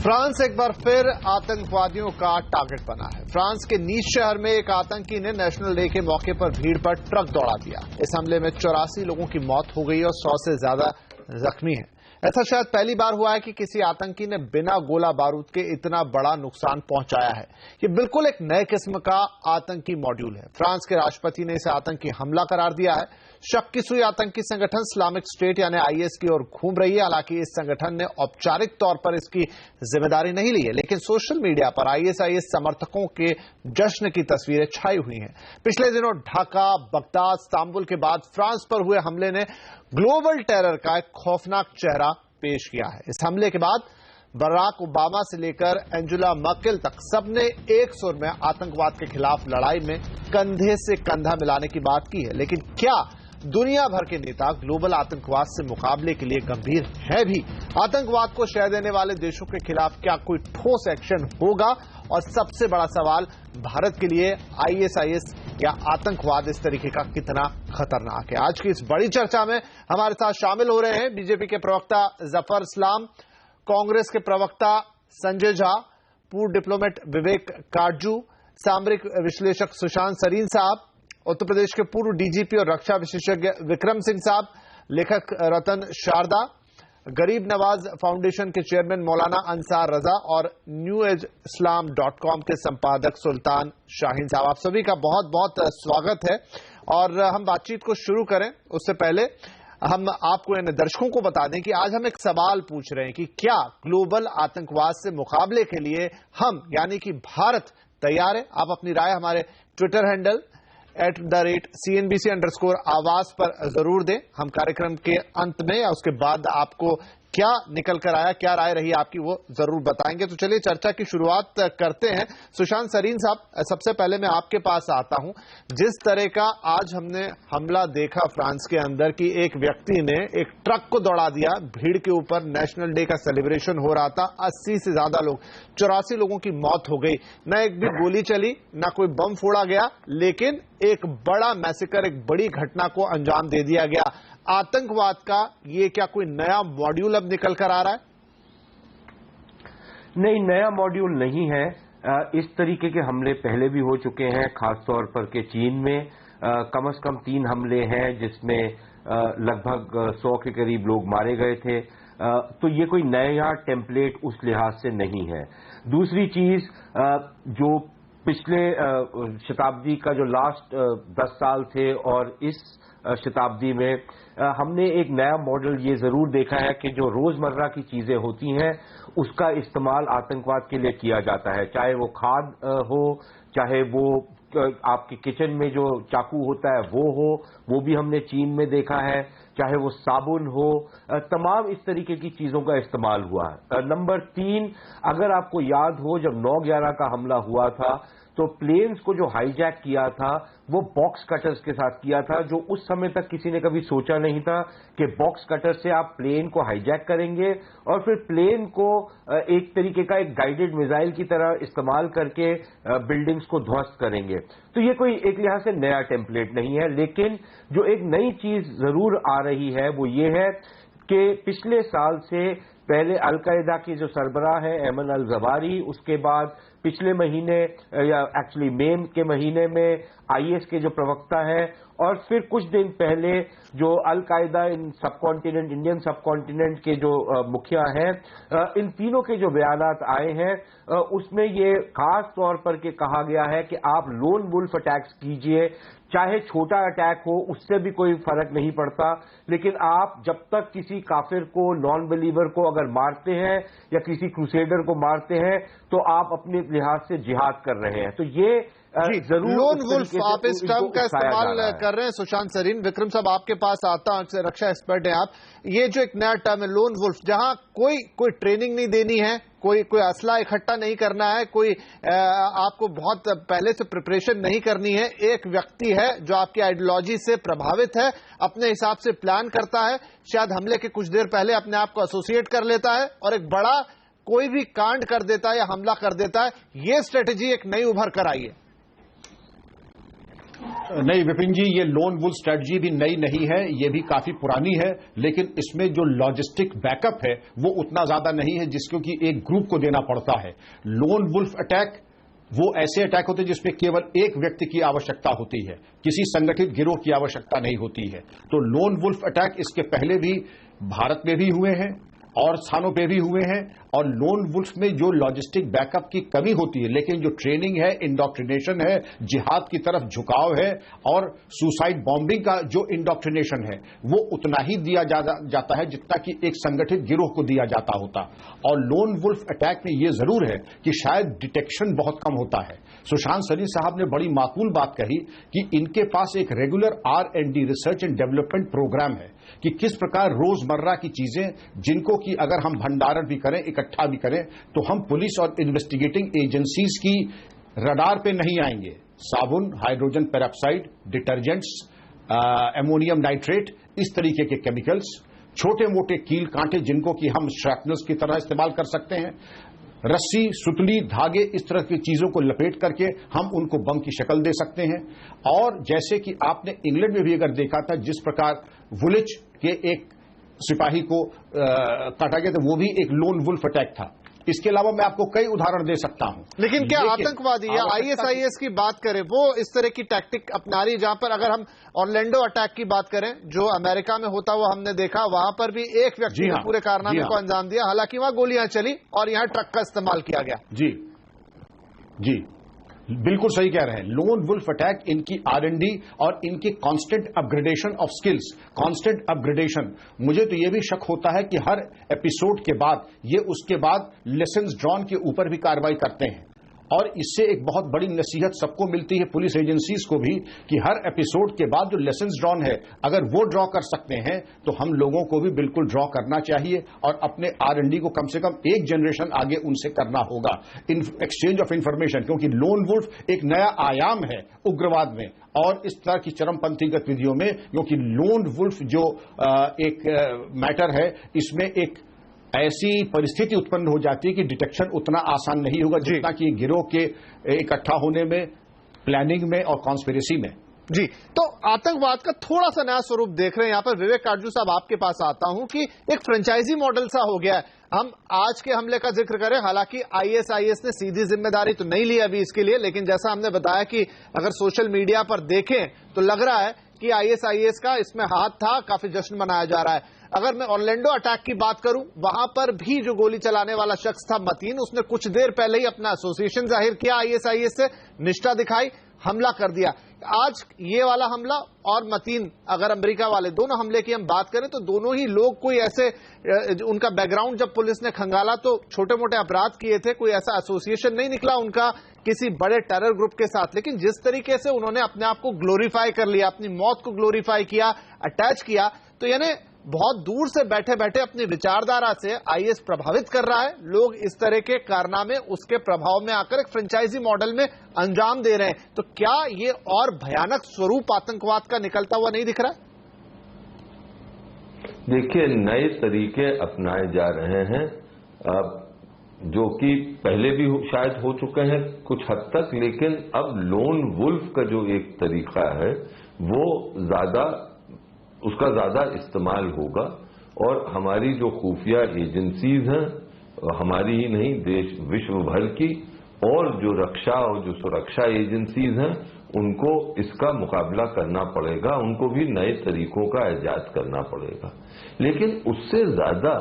France एक बार फिर आतंकवादियों का टारगेट बना है। फ्रांस के नीस शहर में एक आतंकी ने नेशनल डे के मौके पर भीड़ पर ट्रक दौड़ा दिया। इस हमले में 84 लोगों की मौत हो गई और 100 से ज्यादा जख्मी हैं। ऐसा शायद पहली बार हुआ है कि किसी आतंकी ने बिना गोला बारूद के इतना बड़ा नुकसान पहुंचाया है। ये बिल्कुल एक नए किस्म का आतंकी मॉड्यूल है। फ्रांस के राष्ट्रपति ने इसे आतंकी हमला करार दिया है। शक की सुई आतंकी संगठन इस्लामिक स्टेट यानी आईएस की ओर घूम रही है। हालांकि इस संगठन ने औपचारिक तौर पर इसकी जिम्मेदारी नहीं ली है, लेकिन सोशल मीडिया पर आईएस समर्थकों के जश्न की तस्वीरें छाई हुई हैं। पिछले दिनों ढाका, बगदाद, इस्तांबुल के बाद फ्रांस पर हुए हमले ने ग्लोबल टेरर का एक खौफनाक चेहरा पेश किया है। इस हमले के बाद बराक ओबामा से लेकर एंजेला मर्केल तक सबने एक सुर में आतंकवाद के खिलाफ लड़ाई में कंधे से कंधा मिलाने की बात की है। लेकिन क्या दुनिया भर के नेता ग्लोबल आतंकवाद से मुकाबले के लिए गंभीर है भी? आतंकवाद को शह देने वाले देशों के खिलाफ क्या कोई ठोस एक्शन होगा? और सबसे बड़ा सवाल, भारत के लिए आईएस या आतंकवाद इस तरीके का कितना खतरनाक है? आज की इस बड़ी चर्चा में हमारे साथ शामिल हो रहे हैं बीजेपी के प्रवक्ता जफर इस्लाम, कांग्रेस के प्रवक्ता संजय झा, पूर्व डिप्लोमेट विवेक काटजू, सामरिक विश्लेषक सुशांत सरीन साहब, उत्तर प्रदेश के पूर्व डीजीपी और रक्षा विशेषज्ञ विक्रम सिंह साहब, लेखक रतन शारदा, गरीब नवाज फाउंडेशन के चेयरमैन मौलाना अंसार रजा और newage-islam.com के संपादक सुल्तान शाहीन साहब। आप सभी का बहुत बहुत स्वागत है। और हम बातचीत को शुरू करें उससे पहले हम आपको इन दर्शकों को बता दें कि आज हम एक सवाल पूछ रहे हैं कि क्या ग्लोबल आतंकवाद से मुकाबले के लिए हम यानी कि भारत तैयार है? आप अपनी राय हमारे ट्विटर हैंडल @CNBC_आवाज पर जरूर दें। हम कार्यक्रम के अंत में या उसके बाद आपको क्या निकल कर आया, क्या राय रही आपकी, वो जरूर बताएंगे। तो चलिए चर्चा की शुरुआत करते हैं। सुशांत सरीन साहब, सबसे पहले मैं आपके पास आता हूं। जिस तरह का आज हमने हमला देखा फ्रांस के अंदर कि एक व्यक्ति ने एक ट्रक को दौड़ा दिया, भीड़ के ऊपर नेशनल डे का सेलिब्रेशन हो रहा था, 80 से ज्यादा लोग, 84 लोगों की मौत हो गई, न एक भी गोली चली, न कोई बम फोड़ा गया, लेकिन एक बड़ा मैसेकर, एक बड़ी घटना को अंजाम दे दिया गया। आतंकवाद का ये क्या कोई नया मॉड्यूल अब निकल कर आ रहा है? नहीं, नया मॉड्यूल नहीं है। इस तरीके के हमले पहले भी हो चुके हैं, खासतौर पर के चीन में कम से कम 3 हमले हैं जिसमें लगभग 100 के करीब लोग मारे गए थे। तो ये कोई नया टेम्पलेट उस लिहाज से नहीं है। दूसरी चीज, जो पिछले शताब्दी का जो लास्ट 10 साल थे और इस शताब्दी में हमने एक नया मॉडल ये जरूर देखा है कि जो रोजमर्रा की चीजें होती हैं उसका इस्तेमाल आतंकवाद के लिए किया जाता है, चाहे वो खाद हो, चाहे वो आपके किचन में जो चाकू होता है वो भी हमने चीन में देखा है, चाहे वो साबुन हो, तमाम इस तरीके की चीजों का इस्तेमाल हुआ है। नंबर 3, अगर आपको याद हो जब 9/11 का हमला हुआ था तो प्लेन्स को जो हाईजैक किया था वो बॉक्स कटर्स के साथ किया था, जो उस समय तक किसी ने कभी सोचा नहीं था कि बॉक्स कटर से आप प्लेन को हाईजैक करेंगे और फिर प्लेन को एक तरीके का एक गाइडेड मिसाइल की तरह इस्तेमाल करके बिल्डिंग्स को ध्वस्त करेंगे। तो ये कोई एक लिहाज से नया टेम्पलेट नहीं है, लेकिन जो एक नई चीज जरूर आ रही है वो ये है कि पिछले साल से पहले अल-कायदा के जो सरबराह है ऐमन अल-जवाहिरी, उसके बाद पिछले महीने या एक्चुअली मई के महीने में आईएस के जो प्रवक्ता है, और फिर कुछ दिन पहले जो अल-कायदा इन सबकॉन्टिनेंट, इंडियन सबकॉन्टिनेंट के जो मुखिया हैं, इन तीनों के जो बयानात आए हैं उसमें ये खास तौर पर के कहा गया है कि आप लोन वुल्फ अटैक्स कीजिए, चाहे छोटा अटैक हो उससे भी कोई फर्क नहीं पड़ता, लेकिन आप जब तक किसी काफिर को, नॉन बिलीवर को अगर मारते हैं या किसी क्रूसेडर को मारते हैं तो आप अपने लिहाज से जिहाद कर रहे हैं। तो ये जरूर लोन वुल्फ, आप इस टर्म का इस्तेमाल कर रहे हैं। सुशांत सरीन, विक्रम साहब आपके पास आता हूं, रक्षा एक्सपर्ट हैं आप। ये जो एक नया टर्म है लोन वुल्फ, जहां कोई ट्रेनिंग नहीं देनी है, कोई असला इकट्ठा नहीं करना है, कोई आपको बहुत पहले से प्रिपरेशन नहीं करनी है, एक व्यक्ति है जो आपकी आइडियोलॉजी से प्रभावित है, अपने हिसाब से प्लान करता है, शायद हमले के कुछ देर पहले अपने आप को एसोसिएट कर लेता है और एक बड़ा कोई भी कांड कर देता है या हमला कर देता है। ये स्ट्रेटेजी एक नई उभर कर आई है। نہیں विपिन जी, ये लोन वुल्फ स्ट्रेटजी भी नई नहीं है, ये भी काफी पुरानी है, लेकिन इसमें जो लॉजिस्टिक बैकअप है वो उतना ज्यादा नहीं है जिसको कि एक ग्रुप को देना पड़ता है। लोन वुल्फ अटैक वो ऐसे अटैक होते हैं जिसमें केवल एक व्यक्ति की आवश्यकता होती है, किसी संगठित गिरोह की आवश्यकता नहीं होती है। तो लोन वुल्फ अटैक इसके पहले भी भारत में भी हुए हैं और स्थानों पे भी हुए हैं, और लोन वुल्फ में जो लॉजिस्टिक बैकअप की कमी होती है, लेकिन जो ट्रेनिंग है, इंडोक्ट्रिनेशन है, जिहाद की तरफ झुकाव है और सुसाइड बॉम्बिंग का जो इंडोक्ट्रिनेशन है वो उतना ही दिया जाता है जितना कि एक संगठित गिरोह को दिया जाता होता। और लोन वुल्फ अटैक में ये जरूर है कि शायद डिटेक्शन बहुत कम होता है। सुशांत सनी साहब ने बड़ी माकूल बात कही कि इनके पास एक regular R&D research and development program है कि किस प्रकार रोजमर्रा की चीजें जिनको कि अगर हम भंडारण भी करें, इकट्ठा भी करें, तो हम पुलिस और इन्वेस्टिगेटिंग एजेंसीज की रडार पे नहीं आएंगे। साबुन, hydrogen peroxide, detergents, ammonium nitrate, इस तरीके के केमिकल्स, छोटे मोटे कील कांटे जिनको कि हम श्रैपनल्स की तरह इस्तेमाल कर सकते हैं, रस्सी, सुतली, धागे, इस तरह की चीजों को लपेट करके हम उनको बम की शक्ल दे सकते हैं। और जैसे कि आपने इंग्लैंड में भी अगर देखा था जिस प्रकार वुलिच के एक सिपाही को काटा गया था, वो भी एक लोन वुल्फ अटैक था। इसके अलावा मैं आपको कई उदाहरण दे सकता हूं। लेकिन क्या आतंकवादी या ISIS की बात करें, वो इस तरह की टैक्टिक अपना रही, जहां पर अगर हम ऑरलैंडो अटैक की बात करें जो अमेरिका में होता हुआ हमने देखा, वहां पर भी एक व्यक्ति ने पूरे कारनामे को अंजाम दिया, हालांकि वहां गोलियां चली और यहां ट्रक का इस्तेमाल किया गया। जी जी, बिल्कुल सही कह रहे हैं। लोन वुल्फ अटैक इनकी R&D और इनकी constant upgradation of skills, constant upgradation, मुझे तो यह भी शक होता है कि हर एपिसोड के बाद ये उसके बाद लेसन्स ड्रॉन के ऊपर भी कार्रवाई करते हैं। और इससे एक बहुत बड़ी नसीहत सबको मिलती है, पुलिस एजेंसीज को भी, कि हर एपिसोड के बाद जो लेसन्स ड्रॉन है अगर वो ड्रॉ कर सकते हैं तो हम लोगों को भी बिल्कुल ड्रॉ करना चाहिए और अपने R&D को कम से कम एक जनरेशन आगे उनसे करना होगा। एक्सचेंज ऑफ इंफॉर्मेशन, क्योंकि लोन वुल्फ एक नया आयाम है उग्रवाद में और इस तरह की चरमपंथी गतिविधियों में, क्योंकि लोन वुल्फ जो एक मैटर है, इसमें एक ऐसी परिस्थिति उत्पन्न हो जाती है कि डिटेक्शन उतना आसान नहीं होगा जितना कि गिरोह के इकट्ठा होने में, प्लानिंग में और कॉन्स्पिरेसी में। जी, तो आतंकवाद का थोड़ा सा नया स्वरूप देख रहे हैं। यहां पर विवेक काटजू साहब आपके पास आता हूं कि एक फ्रेंचाइजी मॉडल सा हो गया है। हम आज के हमले का जिक्र करें, हालांकि ISIS ने सीधी जिम्मेदारी तो नहीं ली अभी इसके लिए, लेकिन जैसा हमने बताया कि अगर सोशल मीडिया पर देखें तो लग रहा है कि ISIS का इसमें हाथ था, काफी जश्न मनाया जा रहा है। अगर मैं ऑरलैंडो अटैक की बात करूं, वहां पर भी जो गोली चलाने वाला शख्स था मतीन, उसने कुछ देर पहले ही अपना एसोसिएशन जाहिर किया ISIS से, निष्ठा दिखाई, हमला कर दिया। आज ये वाला हमला और मतीन, अगर अमेरिका वाले दोनों हमले की हम बात करें तो दोनों ही लोग कोई ऐसे, उनका बैकग्राउंड जब पुलिस ने खंगाला तो छोटे मोटे अपराध किए थे, कोई ऐसा एसोसिएशन नहीं निकला उनका किसी बड़े टेरर ग्रुप के साथ। लेकिन जिस तरीके से उन्होंने अपने आप को ग्लोरीफाई कर लिया, अपनी मौत को ग्लोरीफाई किया, अटैच किया, तो यानी बहुत दूर से बैठे बैठे अपनी विचारधारा से IS प्रभावित कर रहा है। लोग इस तरह के कारनामे उसके प्रभाव में आकर एक फ्रेंचाइजी मॉडल में अंजाम दे रहे हैं। तो क्या ये और भयानक स्वरूप आतंकवाद का निकलता हुआ नहीं दिख रहा है? देखिए, नए तरीके अपनाए जा रहे हैं जो कि पहले भी शायद हो चुके हैं कुछ हद तक, लेकिन अब लोन वुल्फ का जो एक तरीका है वो उसका ज्यादा इस्तेमाल होगा। और हमारी जो खुफिया एजेंसीज हैं, हमारी ही नहीं, देश विश्व भर की, और जो रक्षा और जो सुरक्षा एजेंसीज हैं, उनको इसका मुकाबला करना पड़ेगा, उनको भी नए तरीकों का इजाद करना पड़ेगा। लेकिन उससे ज्यादा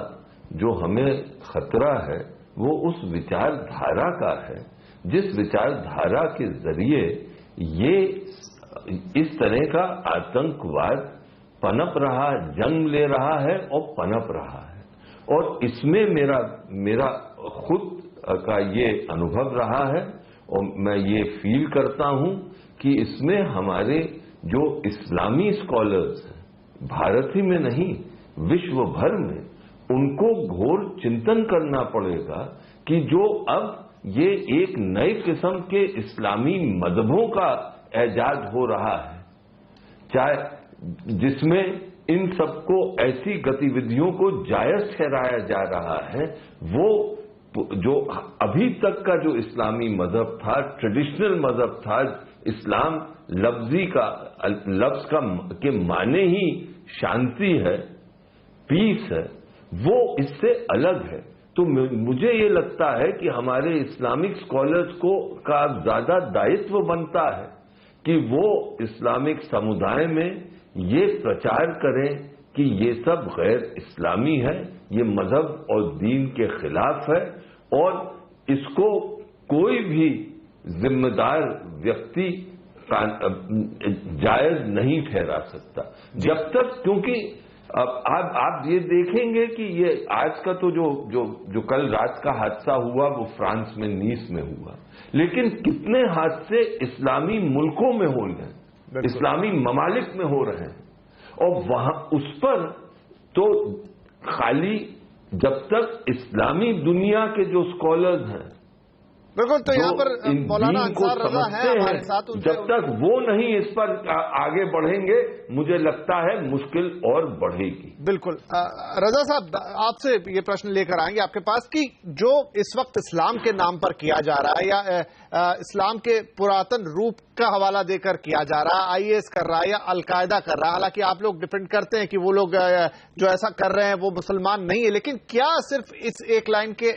जो हमें खतरा है वो उस विचारधारा का है, जिस विचारधारा के जरिए ये इस तरह का आतंकवाद पनप रहा, जन्म ले रहा है और पनप रहा है। और इसमें मेरा खुद का ये अनुभव रहा है और मैं ये फील करता हूं कि इसमें हमारे जो इस्लामी स्कॉलर्स हैं, भारत ही में नहीं विश्व भर में, उनको घोर चिंतन करना पड़ेगा कि जो अब ये एक नए किस्म के इस्लामी मजहबों का ऐजाद हो रहा है, चाहे जिसमें इन सबको ऐसी गतिविधियों को जायज ठहराया जा रहा है, वो جو ابھی تک کا جو اسلامی مذہب تھا، ٹریڈیشنل مذہب تھا، اسلام لفظ کے معنی ہی شانتی ہے، پیس ہے، وہ اس سے الگ ہے. تو مجھے یہ لگتا ہے کہ ہمارے اسلامک اسکالرز کا زیادہ دائتو بنتا ہے کہ وہ اسلامک سمودائے میں یہ پرچار کریں کہ یہ سب غیر اسلامی ہے، یہ مذہب اور دین کے خلاف ہے، اور اس کو کوئی بھی ذمہ دار ویکتی جائز نہیں ٹھہرا سکتا جب تک، کیونکہ آپ یہ دیکھیں گے کہ یہ آج کا تو جو کل رات کا حادثہ ہوا وہ فرانس میں نیس میں ہوا، لیکن کتنے حادثے اسلامی ملکوں میں ہو رہے ہیں، اسلامی ممالک میں ہو رہے ہیں، اور وہاں اس پر تو خالی جب تک اسلامی دنیا کے جو اسکالرز ہیں بالکل، تو یہاں پر مولانا انصار رضا ہیں ہمارے ساتھ، جب تک وہ نہیں اس پر آگے بڑھیں گے مجھے لگتا ہے مشکل اور بڑھے گی. بالکل. رضا صاحب آپ سے یہ پرشن لے کر آئیں گے آپ کے پاس کہ جو اس وقت اسلام کے نام پر کیا جا رہا ہے یا اسلام کے پراتن روپ کا حوالہ دے کر کیا جا رہا ہے، آئی ایس کر رہا ہے یا القاعدہ کر رہا ہے، حالانکہ آپ لوگ ڈیفینڈ کرتے ہیں کہ وہ لوگ جو ایسا کر رہے ہیں وہ مسلمان نہیں ہے، لیکن کیا صرف اس ایک لائن کے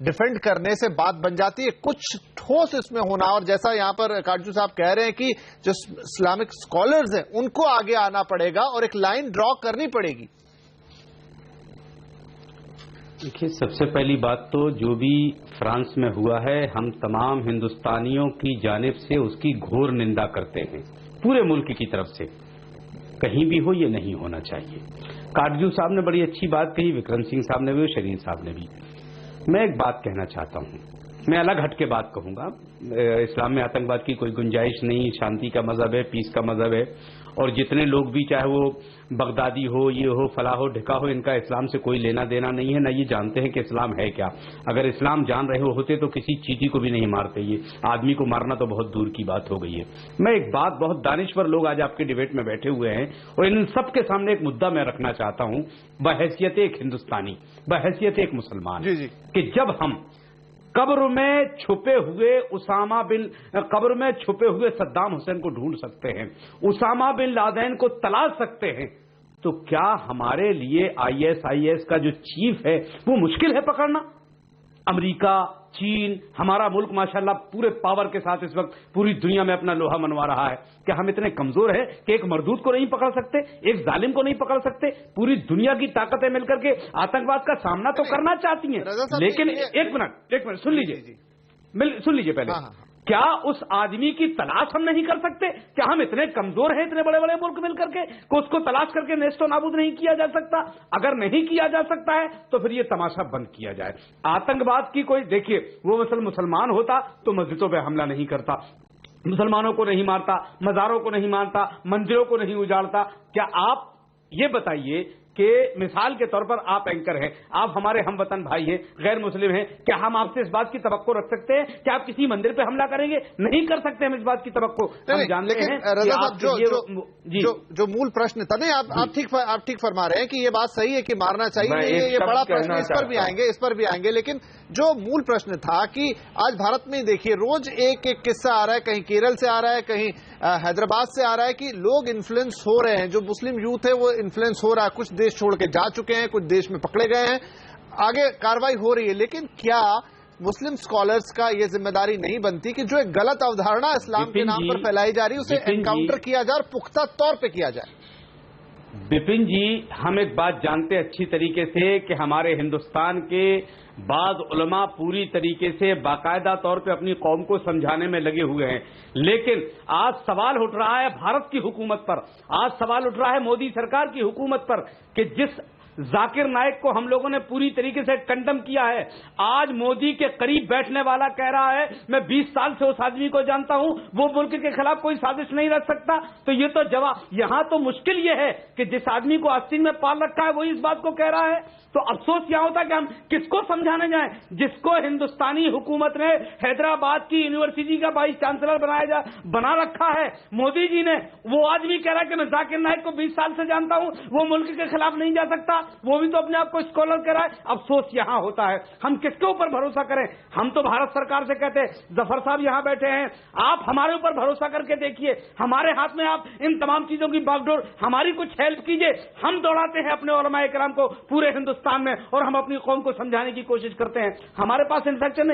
ڈیفینڈ کرنے سے بات بن جاتی ہے؟ کچھ ٹھوس اس میں ہونا، اور جیسا یہاں پر کاٹجو صاحب کہہ رہے ہیں کہ جو اسلامک اسکالرز ہیں ان کو آگے آنا پڑے گا اور ایک لائن ڈرا کرنی پڑے گی. دیکھیے، سب سے پہلی بات تو جو بھی فرانس میں ہوا ہے، ہم تمام ہندوستانیوں کی جانب سے اس کی گھور نندا کرتے ہیں، پورے ملک کی طرف سے. کہیں بھی ہو یہ نہیں ہونا چاہیے. کاٹجو صاحب نے بڑی اچھی بات کہی، وکرم سنگھ صاحب نے بھی اور شرین صاحب نے بھی. میں ایک بات کہنا چاہتا ہوں، میں الگ ہٹ کے بات کہوں گا. اسلام میں آتنکواد کی کوئی گنجائش نہیں، شانتی کا مذہب ہے، پیس کا مذہب ہے، اور جتنے لوگ بھی چاہے وہ بغدادی ہو، یہ ہو، فلاں ہو، ڈھکا ہو، ان کا اسلام سے کوئی لینا دینا نہیں ہے، نہ یہ جانتے ہیں کہ اسلام ہے کیا. اگر اسلام جان رہے ہوتے تو کسی چیٹی کو بھی نہیں مارتے، یہ آدمی کو مارنا تو بہت دور کی بات ہو گئی ہے. میں ایک بات، بہت دانشور لوگ آج آپ کے ڈیبیٹ میں بیٹھے ہوئے ہیں اور ان سب کے سامنے ایک مدعا میں رکھنا چاہتا ہوں بحیثیت ایک ہندوستانی، بحیثیت ایک مسلمان، کہ جب ہم قبر میں چھپے ہوئے صدام حسین کو ڈھونڈ سکتے ہیں، اسامہ بن لادن کو تلاش سکتے ہیں، تو کیا ہمارے لیے آئی ایس کا جو چیف ہے وہ مشکل ہے پکڑنا؟ امریکہ، چین، ہمارا ملک ماشاءاللہ پورے پاور کے ساتھ اس وقت پوری دنیا میں اپنا لوہا منوا رہا ہے. کیا ہم اتنے کمزور ہیں کہ ایک مردود کو نہیں پکڑ سکتے، ایک ظالم کو نہیں پکڑ سکتے؟ پوری دنیا کی طاقتیں مل کر کے آتنکواد کا سامنا تو کرنا چاہتی ہیں، لیکن ایک منٹ سن لیجیے پہلے. کیا اس آدمی کی تلاش ہم نہیں کر سکتے؟ کیا ہم اتنے کمزور ہیں اتنے بڑے بڑے ملک مل کر کے کہ اس کو تلاش کر کے نیست و نابود نہیں کیا جا سکتا؟ اگر نہیں کیا جا سکتا ہے تو پھر یہ تماشا بند کیا جائے. آتنکواد کی کوئی، دیکھیے، وہ مسلمان ہوتا تو مسجدوں پہ حملہ نہیں کرتا، مسلمانوں کو نہیں مارتا، مزاروں کو نہیں مارتا، مندروں کو نہیں اجاڑتا. کیا آپ یہ بتائیے کہ مثال کے طور پر آپ اینکر ہیں، آپ ہمارے ہم وطن بھائی ہیں، غیر مسلم ہیں، کیا ہم آپ سے اس بات کی توقع رکھ سکتے ہیں کہ آپ کسی مندر پہ حملہ کریں گے؟ نہیں کر سکتے ہم اس بات کی توقع. ہم جانتے ہیں جو مول پرشن تھا، نہیں آپ ٹھیک فرما رہے ہیں کہ یہ بات صحیح ہے کہ مارنا چاہیے، یہ بڑا پرشن، اس پر بھی آئیں گے، لیکن جو مول پرشن تھا کہ آج بھارت میں دیکھیے روز ایک قصہ آ رہا ہے، کہیں کیرل سے آ رہا ہے، کہیں حیدرآباد سے آ رہا ہے کہ لوگ انفلوئنس ہو رہے ہیں، جو مسلم یوتھ ہے وہ انفلوئنس ہو رہا ہے، کچھ دیش چھوڑ کے جا چکے ہیں، کچھ دیش میں پکڑے گئے ہیں، آگے کاروائی ہو رہی ہے. لیکن کیا مسلم اسکالرز کا یہ ذمہ داری نہیں بنتی کہ جو ایک غلط اوردھارنا اسلام کے نام پر پھیلائی جا رہی ہے اسے انکاؤنٹر کیا جائے اور پختہ طور پہ کیا جائے؟ بپن جی، ہم ایک بات جانتے اچھی طریقے سے کہ ہمارے ہندوستان کے بعض علماء پوری طریقے سے باقاعدہ طور پہ اپنی قوم کو سمجھانے میں لگے ہوئے ہیں، لیکن آج سوال اٹھ رہا ہے بھارت کی حکومت پر، آج سوال اٹھ رہا ہے مودی سرکار کی حکومت پر کہ جس ذاکر نائک کو ہم لوگوں نے پوری طریقے سے کنڈم کیا ہے، آج مودی کے قریب بیٹھنے والا کہہ رہا ہے میں 20 سال سے اس آدمی کو جانتا ہوں، وہ ملک کے خلاف کوئی سازش نہیں رکھ سکتا. تو یہ تو یہاں تو مشکل یہ ہے کہ جس آدمی کو آستین میں پال رکھا ہے وہی اس بات کو کہہ رہا ہے. تو افسوس یہاں ہوتا ہے کہ ہم کس کو سمجھانے جائیں؟ جس کو ہندوستانی حکومت نے حیدرآباد کی یونیورسٹی کا وائس چانسلر بنا رکھا ہے، مودی جی نے، وہ آدمی کہہ رہا ہے کہ میں ذاکر نائک کو 20 سال سے جانتا ہوں، وہ ملک کے خلاف نہیں جا سکتا. वो भी तो अपने आप को स्कॉलर कह रहा है। अफसोस यहाँ होता है, हम किसके ऊपर भरोसा करें? हम तो भारत सरकार से कहते हैं, जफर साहब यहाँ बैठे हैं, आप हमारे ऊपर भरोसा करके देखिए, हमारे हाथ में आप इन तमाम चीजों की बागडोर, हमारी कुछ हेल्प कीजिए। हम दौड़ाते हैं अपने उलमाए किराम को पूरे हिंदुस्तान में और हम अपनी कौम को समझाने की कोशिश करते हैं। हमारे पास इंफेक्शन,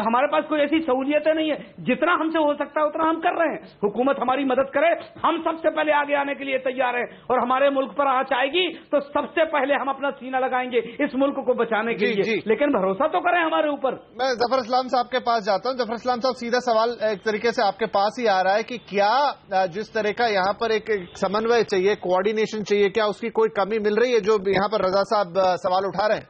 हमारे पास कोई ऐसी सहूलियतें नहीं है, जितना हमसे हो सकता है उतना हम कर रहे हैं। हुकूमत हमारी मदद करे, हम सबसे पहले आगे आने के लिए तैयार हैं और हमारे मुल्क पर आँच आएगी तो सबसे पहले हम अपना सीना लगाएंगे इस मुल्क को बचाने के लिए। लेकिन भरोसा तो करें हमारे ऊपर। मैं जफर इस्लाम साहब के पास जाता हूं। जफर इस्लाम साहब, सीधा सवाल एक तरीके से आपके पास ही आ रहा है कि क्या जिस तरह का यहाँ पर एक समन्वय चाहिए, कोऑर्डिनेशन चाहिए, क्या उसकी कोई कमी मिल रही है जो यहाँ पर रजा साहब सवाल उठा रहे हैं?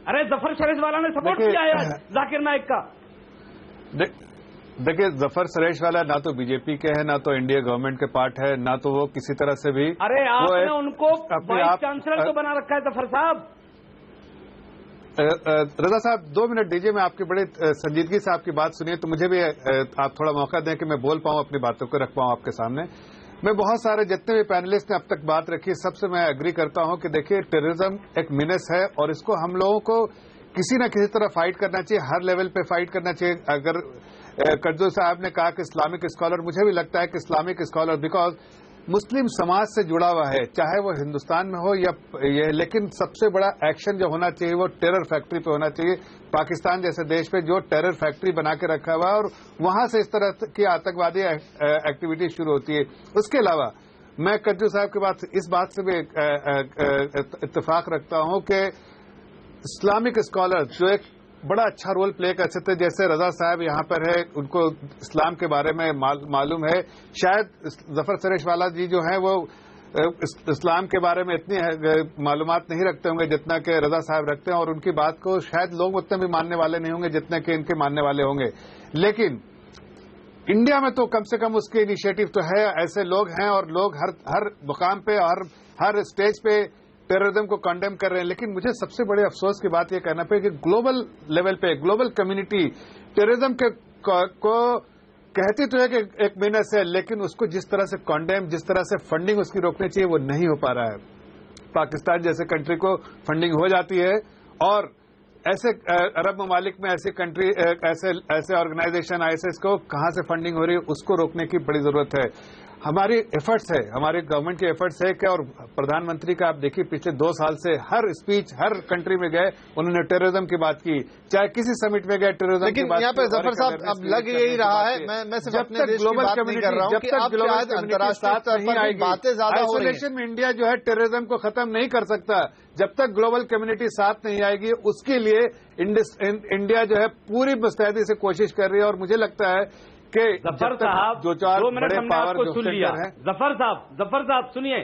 अरे जफर सरेश वाला ने सपोर्ट किया है जाकिर नाइक का। देखिए, जफर सरेश वाला ना तो बीजेपी के हैं, ना तो इंडिया गवर्नमेंट के पार्ट है, ना तो वो किसी तरह से भी। अरे आपने उनको वाइस चांसलर तो बना रखा है जफर साहब। रजा साहब 2 मिनट दीजिए, मैं आपकी बड़ी संजीदगी से आपकी बात सुनिए, तो मुझे भी आप थोड़ा मौका दें कि मैं बोल पाऊं, अपनी बातों को रख पाऊं आपके सामने। मैं बहुत सारे जितने भी पैनलिस्ट ने अब तक बात रखी, सबसे मैं एग्री करता हूं कि देखिए, टेररिज्म एक मीनस है और इसको हम लोगों को किसी न किसी तरह फाइट करना चाहिए, हर लेवल पे फाइट करना चाहिए। अगर कज्जू साहब ने कहा कि इस्लामिक स्कॉलर, मुझे भी लगता है कि इस्लामिक स्कॉलर बिकॉज मुस्लिम समाज से जुड़ा हुआ है, चाहे वो हिंदुस्तान में हो या ये, लेकिन सबसे बड़ा एक्शन जो होना चाहिए वो टेरर फैक्ट्री पे होना चाहिए। पाकिस्तान जैसे देश पे जो टेरर फैक्ट्री बना के रखा हुआ है और वहां से इस तरह की आतंकवादी एक्टिविटी शुरू होती है। उसके अलावा मैं कज्जू साहब के बाद इस बात से भी इत्तेफाक रखता हूं कि इस्लामिक स्कॉलर जो एक बड़ा अच्छा रोल प्ले कर सकते हैं, जैसे रजा साहब यहाँ पर है, उनको इस्लाम के बारे में मालूम है। शायद जफर सरेश वाला जी जो है वो इस्लाम के बारे में इतनी मालूमात नहीं रखते होंगे जितना कि रजा साहब रखते हैं और उनकी बात को शायद लोग उतने भी मानने वाले नहीं होंगे जितने कि इनके मानने वाले होंगे। लेकिन इंडिया में तो कम से कम उसके इनिशिएटिव तो है, ऐसे लोग हैं और लोग हर मुकाम पे और हर स्टेज पे टेररिज्म को कंडेम कर रहे हैं। लेकिन मुझे सबसे बड़े अफसोस की बात यह कहना पे कि ग्लोबल लेवल पे ग्लोबल कम्युनिटी टेररिज्म को कहती तो है कि एक मीनस है, लेकिन उसको जिस तरह से कंडेम, जिस तरह से फंडिंग उसकी रोकनी चाहिए वो नहीं हो पा रहा है। पाकिस्तान जैसे कंट्री को फंडिंग हो जाती है और ऐसे अरब ममालिक में ऐसी कंट्री ऐसे ऑर्गेनाइजेशन आईएसआईएस को कहां से फंडिंग हो रही है उसको रोकने की बड़ी जरूरत है। हमारी एफर्ट्स है, हमारी गवर्नमेंट की एफर्ट्स है कि और प्रधानमंत्री का आप देखिए पिछले 2 साल से हर स्पीच हर कंट्री में गए उन्होंने टेररिज्म की बात की, चाहे किसी समिट में गए टेररिज्म की बात। यहाँ पे जफर साहब अब लग यही रहा है, मैं सिर्फ अपने देश की बात नहीं कर रहा हूँ कि अब शायद अंतर्राष्ट्रीय स्तर पर बातें ज्यादा हो रही हैं। आइसोलेशन में इंडिया जो है टेररिज्म को खत्म नहीं कर सकता जब तक ग्लोबल कम्युनिटी साथ नहीं आएगी। उसके लिए इंडिया जो है पूरी मुस्तैदी से कोशिश कर रही है और मुझे लगता है कि जफर साहब 2 मिनट हमने आपको सुन लिया। जफर साहब सुनिए,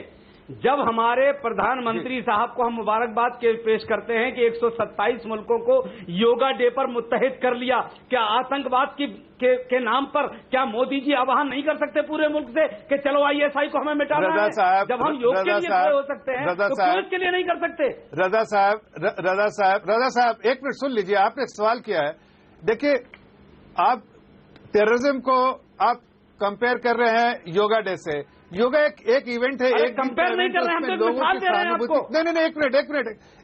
जब हमारे प्रधानमंत्री साहब को हम मुबारकबाद पेश करते हैं कि 127 मुल्कों को योगा डे पर मुत्तहिद कर लिया, क्या आतंकवाद के नाम पर क्या मोदी जी आह्वान नहीं कर सकते पूरे मुल्क से कि चलो आईएसआई को हमें मिटाना है? जब हम योग के लिए खड़े हो सकते हैं तो क्यों इसके लिए नहीं कर सकते? रजा साहब 1 मिनट सुन लीजिए, आपने सवाल किया है। देखिए, आप टेररिज्म को आप कंपेयर कर रहे हैं योगा डे से। योगा एक इवेंट है, एक कंपेयर नहीं कर रहे हैं, हम तो मिसाल दे रहे हैं आपको। नहीं,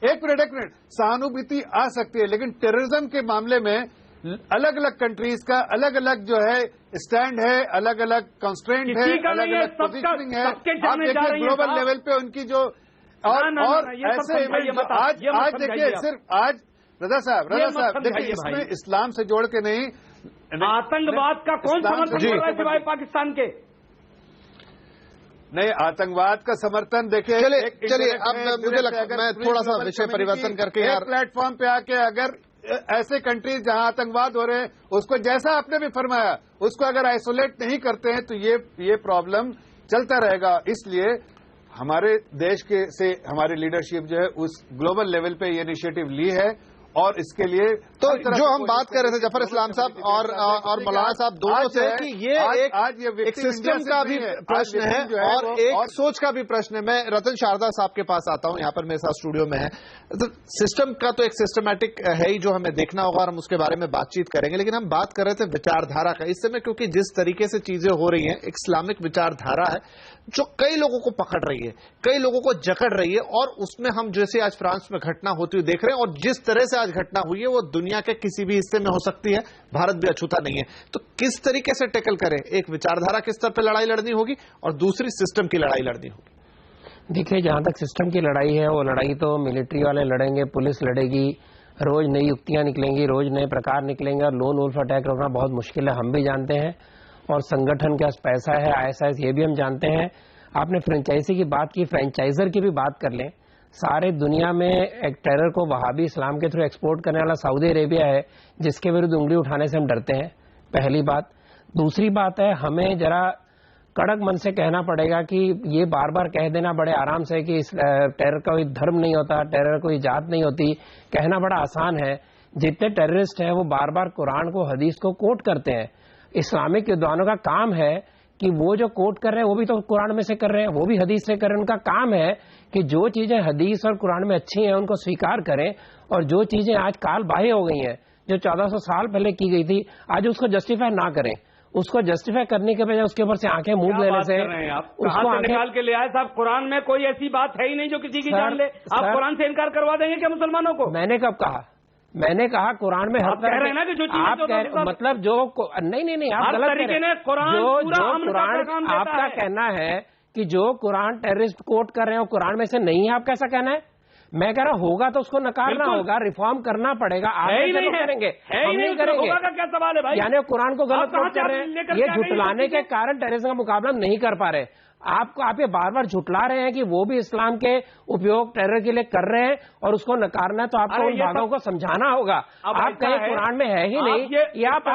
एक मिनट सहानुभूति आ सकती है, लेकिन टेररिज्म के मामले में अलग अलग कंट्रीज का अलग अलग जो है स्टैंड है, अलग अलग कंस्ट्रेंट है, अलग अलग पोजीशनिंग है। आप देखिए ग्लोबल लेवल पे उनकी जो और ऐसे इवेंट आज देखिए सिर्फ आज रजा साहब देखिए इसमें इस्लाम से जोड़ के नहीं, आतंकवाद का कौन समर्थन कर रहा है सिवाय पाकिस्तान के? नहीं, आतंकवाद का समर्थन देखिए। चलिए अब मुझे लगता है मैं थोड़ा सा विषय परिवर्तन करके यार प्लेटफॉर्म पे आके अगर ऐसे कंट्रीज जहां आतंकवाद हो रहे हैं उसको जैसा आपने भी फरमाया उसको अगर आइसोलेट नहीं करते हैं तो ये प्रॉब्लम चलता रहेगा। इसलिए हमारे देश के से हमारी लीडरशिप जो है उस ग्लोबल लेवल पे ये इनिशिएटिव ली है اور اس کے لیے تو جو ہم بات کر رہے تھے جعفر اسلام صاحب اور مولانا صاحب دونوں سے کہ یہ ایک سسٹم کا بھی پرشن ہے اور ایک سوچ کا بھی پرشن ہے. میں رتن شاردا صاحب کے پاس آتا ہوں, یہاں پر میرے ساتھ اسٹوڈیو میں ہے. سسٹم کا تو ایک سسٹمیٹک ہے ہی جو ہمیں دیکھنا ہوگا اور ہم اس کے بارے میں بات چیت کریں گے, لیکن ہم بات کر رہے تھے وچار دھارا کا اس سمے, کیونکہ جس طریقے سے چیزیں ہو رہی ہیں ایک اسلامک وچار دھارا ہے جو کئی لوگوں کو پکڑ رہی ہے, کئی لوگوں کو جکڑ رہی ہے, اور اس میں ہم جیسے آج فرانس میں گھٹنا ہوتی ہوئی دیکھ رہے ہیں اور جس طرح سے آج گھٹنا ہوئی ہے وہ دنیا کے کسی بھی حصے میں ہو سکتی ہے, بھارت بھی اچھوتا نہیں ہے. تو کس طریقے سے ٹیکل کریں, ایک وچاردھارا کس طرح پہ لڑائی لڑنی ہوگی اور دوسری سسٹم کی لڑائی لڑنی ہوگی. دیکھیے جہاں تک سسٹم کی لڑائی ہے وہ لڑائی تو ملٹری والے لڑیں گے, پولیس لڑے گی, روز نئی یکتیاں نکلیں گی, روز نئے پرکار نکلیں گے, اور لون وولف اٹیک روکنا بہت مشکل ہے, ہم بھی جانتے ہیں, اور سنگٹھن کے پاس پیسہ ہے, ISIS یہ بھی ہم جانتے ہیں. آپ نے فرینچائزی کی بات کی, فرینچائزر کی بھی بات کر لیں. سارے دنیا میں ایک ٹیرر کو وہابی اسلام کے تھرو ایکسپورٹ کرنے والا سعودی عربیہ ہے, جس کے ورد انگلی اٹھانے سے ہم ڈرتے ہیں, پہلی بات. دوسری بات ہے, ہمیں ذرا کڑک من سے کہنا پڑے گا کہ یہ بار بار کہہ دینا بڑے آرام سے کہ ٹیرر کا کوئی دھرم نہیں ہوتا, ٹیرر کوئی ذات نہیں ہوتی, کہنا بڑا آسان ہے. جتنے ٹیررسٹ ہیں وہ بار بار قرآن کو, حدیث کو کوٹ کرتے ہیں. اسلامک یدوانوں کا کام ہے کہ وہ جو کوٹ کر رہے ہیں وہ بھی تو قرآن میں سے کر رہے ہیں, وہ بھی حدیث سے کر رہے ہیں. ان کا کام ہے کہ جو چیزیں حدیث اور قرآن میں اچھی ہیں ان کو سویکار کریں, اور جو چیزیں آج کال باہر ہو گئی ہیں, جو 1400 سال پہلے کی گئی تھی, آج اس کو جسٹیفائی نہ کریں. اس کو جسٹیفائی کرنے کے بجائے اس کے اوپر سے آنکھیں منہ لینے سے اس کو نکال کے لے آئے صاحب. قرآن میں کوئی ایسی بات ہے ہی نہیں جو کسی کی جان لے. آپ قرآن سے انکار کروا دیں گے کیا مسلمانوں کو؟ میں نے کب کہا؟ میں نے کہا قرآن میں آپ کہہ رہے ہیں نا کہ جو چیز مطلب جو نہیں آپ غلط کہہ رہے ہیں. جو قرآن آپ کا کہنا ہے کہ جو قرآن ٹیررسٹ کوٹ کر رہے ہیں وہ قرآن میں سے نہیں ہے, آپ کیسا کہنا ہے؟ میں کہہ رہا ہوں ہوگا تو اس کو نکارنا ہوگا, ریفارم کرنا پڑے گا. آپ کریں گے, ہم نہیں کریں گے. کیا سوال ہے بھائی؟ یعنی قرآن کو غلط کوٹ کر رہے ہیں, یہ جھٹلانے کے کارن ٹیررزم کا مقابلہ نہیں کر پا رہے. آپ یہ بار بار جھٹلا رہے ہیں کہ وہ بھی اسلام کے اپیوگ ٹیرر کے لیے کر رہے ہیں اور اس کو نکارنا ہے, تو آپ کو ان بھاگوں کو سمجھانا ہوگا. آپ کہیں قرآن میں ہے ہی نہیں, یہ آپ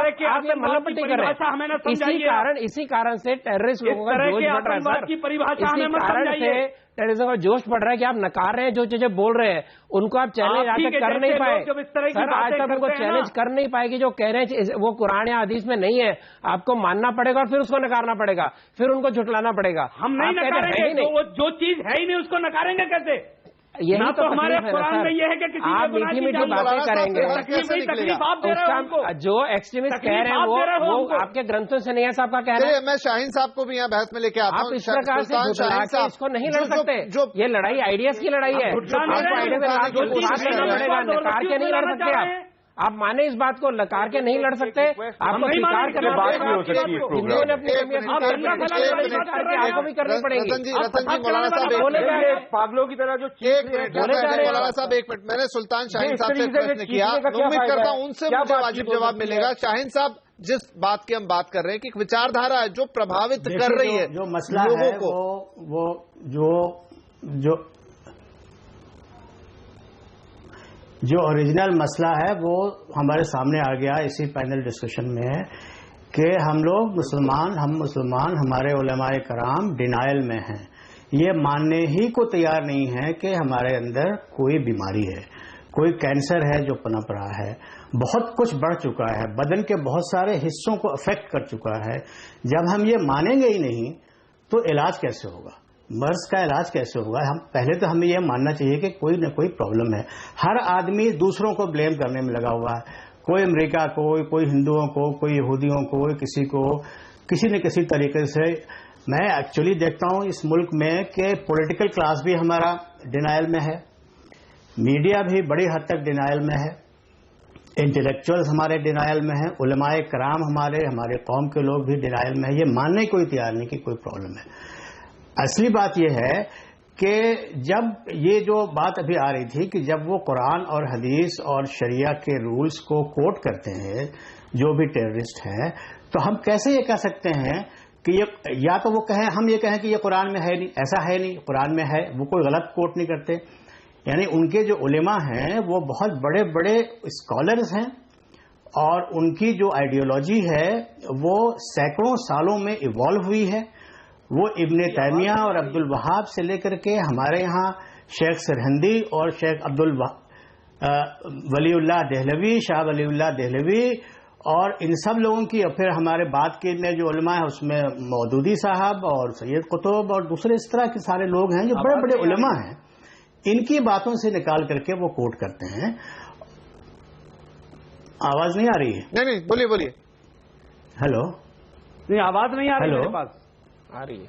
یہ ملم پٹی کر رہے ہیں. اسی کارن سے ٹیررسٹ لوگوں کا جوش بڑھ رہا ہے, اسی کارن سے ٹیررزم کا جوش بڑھ رہا ہے کہ آپ نکار رہے ہیں جو چیزیں بول رہے ہیں ان کو آپ چیلنج آج تک کر نہیں پائے. سر آج تک ان کو چیلنج کر نہیں پائے کہ جو کہہ رہے ہیں وہ قرآن یا حدیث میں نہیں ہے. آپ کو ماننا پڑے گا اور پھر اس کو نکارنا پڑے گا, پھر ان کو جھٹلانا پڑے گا. ہم نہیں نکاریں گے, جو چیز ہے ہی نہیں اس کو نکاریں گے کیسے؟ یہی تو ہمارے قرآن میں یہ ہے کہ کسی آپ میٹھی میٹھی باتیں کریں گے. جو ایکسٹریمسٹ کہہ رہے ہیں وہ آپ کے گرنتھوں سے نہیں ہے صاحب کا کہنا ہے. میں شاہین صاحب کو بھی یہاں بحث میں لے کے آتا ہوں. آپ اس پرکار سے اس کو نہیں لڑ سکتے. یہ لڑائی آئیڈیاز کی لڑائی ہے. نکار کے نہیں لڑ سکتے. آپ مانیں اس بات کو, لکار کے نہیں لڑ سکتے. آپ کو سویکار کرنے بات نہیں ہو سکتی. ہندوؤں نے اپنی آپ کو بھی کرنی پڑے گی. پاگلوں کی طرح جو مولانا صاحب ایک منٹ, میں نے سلطان شاہین صاحب سے پرشن کیا, امید کرتا ہوں ان سے مجھے واجب جواب ملے گا. شاہین صاحب, جس بات کی ہم بات کر رہے ہیں کہ ایک وچار دھارا ہے جو پربھاوت کر رہی ہے جو مسئلہ ہے وہ جو اوریجنل مسئلہ ہے وہ ہمارے سامنے آ گیا اسی پینل ڈسکشن میں کہ ہم مسلمان ہمارے علماء کرام ڈینائل میں ہیں. یہ ماننے ہی کو تیار نہیں ہے کہ ہمارے اندر کوئی بیماری ہے, کوئی کینسر ہے جو پنپ رہا ہے, بہت کچھ بڑھ چکا ہے, بدن کے بہت سارے حصوں کو افیکٹ کر چکا ہے. جب ہم یہ مانیں گے ہی نہیں تو علاج کیسے ہوگا؟ مرض کا علاج کیسے ہوگا؟ پہلے تو ہمیں یہ ماننا چاہیے کہ کوئی نہ کوئی پرابلم ہے. ہر آدمی دوسروں کو بلیم کرنے میں لگا ہوا ہے, کوئی امریکہ کو, کوئی ہندوؤں کو, کوئی یہودیوں کو, کسی کو کسی نہ کسی طریقے سے. میں ایکچولی دیکھتا ہوں اس ملک میں کہ پولیٹیکل کلاس بھی ہمارا ڈینائل میں ہے, میڈیا بھی بڑی حد تک ڈینائل میں ہے, انٹلیکچوئلز ہمارے ڈینائل میں ہیں, علماء کرام ہمارے قوم کے لوگ بھی ڈینائل میں ہیں. یہ ماننے کوئی تیار نہیں کہ کوئی پرابلم ہے. اصلی بات یہ ہے کہ جب یہ جو بات ابھی آ رہی تھی کہ جب وہ قرآن اور حدیث اور شریعہ کے رولز کو کوٹ کرتے ہیں جو بھی ٹیررسٹ ہیں, تو ہم کیسے یہ کہہ سکتے ہیں کہ یہ یا تو وہ ہم یہ کہیں کہ یہ قرآن میں ہے نہیں, ایسا ہے نہیں, قرآن میں ہے. وہ کوئی غلط کوٹ نہیں کرتے. یعنی ان کے جو علماء ہیں وہ بہت بڑے بڑے اسکالرز ہیں اور ان کی جو آئیڈیالوجی ہے وہ سینکڑوں سالوں میں ایوالو ہوئی ہے. وہ ابن تیمیہ اور عبد الوہاب سے لے کر کے ہمارے یہاں شیخ سرہندی اور شیخ ولی اللہ دہلوی، شاہ ولی اللہ دہلوی اور ان سب لوگوں کی، اور پھر ہمارے بعد کے میں جو علماء ہیں اس میں مودودی صاحب اور سید قطب اور دوسرے اس طرح کے سارے لوگ ہیں جو بڑے بڑے علماء ہیں، ان کی باتوں سے نکال کر کے وہ کوٹ کرتے ہیں. آواز نہیں آ رہی ہے؟ نہیں بولیے بولیے. ہیلو، نہیں آواز نہیں آ رہی میرے پاس. آ رہی ہے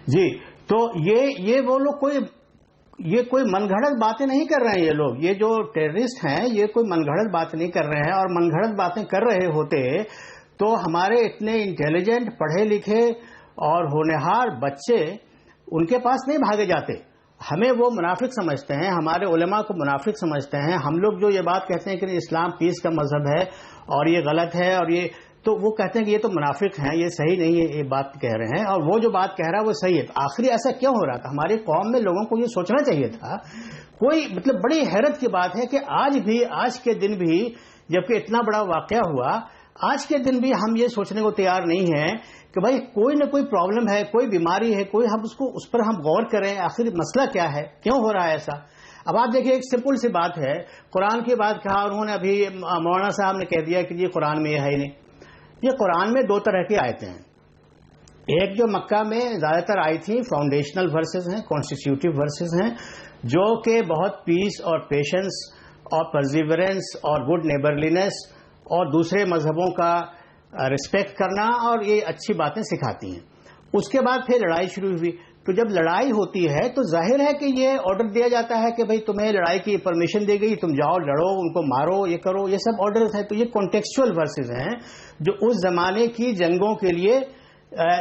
جی. تو یہ وہ لوگ کوئی من گھڑت باتیں نہیں کر رہے ہیں. یہ لوگ، یہ جو ٹیررسٹ ہیں، یہ کوئی من گھڑت باتیں نہیں کر رہے ہیں. اور من گھڑت باتیں کر رہے ہوتے تو ہمارے اتنے انٹیلیجنٹ، پڑھے لکھے اور ہونہار بچے ان کے پاس نہیں بھاگے جاتے. ہمیں وہ منافق سمجھتے ہیں، ہمارے علماء کو منافق سمجھتے ہیں. ہم لوگ جو یہ بات کہتے ہیں کہ اسلام پیس کا مذہب ہے اور یہ غلط ہے، اور یہ تو وہ کہتے ہیں کہ یہ تو منافق ہیں، یہ صحیح نہیں ہے یہ بات کہہ رہے ہیں. اور وہ جو بات کہہ رہا ہے وہ صحیح ہے. آخری ایسا کیوں ہو رہا تھا؟ ہماری قوم میں لوگوں کو یہ سوچنا چاہیے تھا. کوئی مطلب بڑی حیرت کی بات ہے کہ آج کے دن بھی جبکہ اتنا بڑا واقعہ ہوا، آج کے دن بھی ہم یہ سوچنے کو تیار نہیں ہیں کہ بھائی کوئی نہ کوئی پرابلم ہے، کوئی بیماری ہے، کوئی ہم اس پر ہم غور کریں. آخر مسئلہ کیا ہے؟ کیوں ہو رہا ہے ایسا؟ اب آپ دیکھیں، ایک سمپل سی بات ہے. قرآن کی بات کہا انہوں نے، ابھی مولانا صاحب نے کہہ دیا کہ یہ قرآن میں یہ ہے ہی نہیں. یہ قرآن میں دو طرح کی آیتیں ہیں. ایک جو مکہ میں زیادہ تر آئی تھی فاؤنڈیشنل ورسز ہیں، کانسٹیٹیوٹیو ورسز ہیں، جو کہ بہت پیس اور پیشنس اور پرزیورنس اور گڈ نیبرلینس اور دوسرے مذہبوں کا رسپیکٹ کرنا اور یہ اچھی باتیں سکھاتی ہیں. اس کے بعد پھر لڑائی شروع ہوئی. تو جب لڑائی ہوتی ہے تو ظاہر ہے کہ یہ آرڈر دیا جاتا ہے کہ بھئی تمہیں لڑائی کی پرمیشن دی گئی، تم جاؤ لڑو، ان کو مارو، یہ کرو، یہ سب آرڈرز ہیں. تو یہ کانٹیکسچوئل ورسز ہیں جو اس زمانے کی جنگوں کے لیے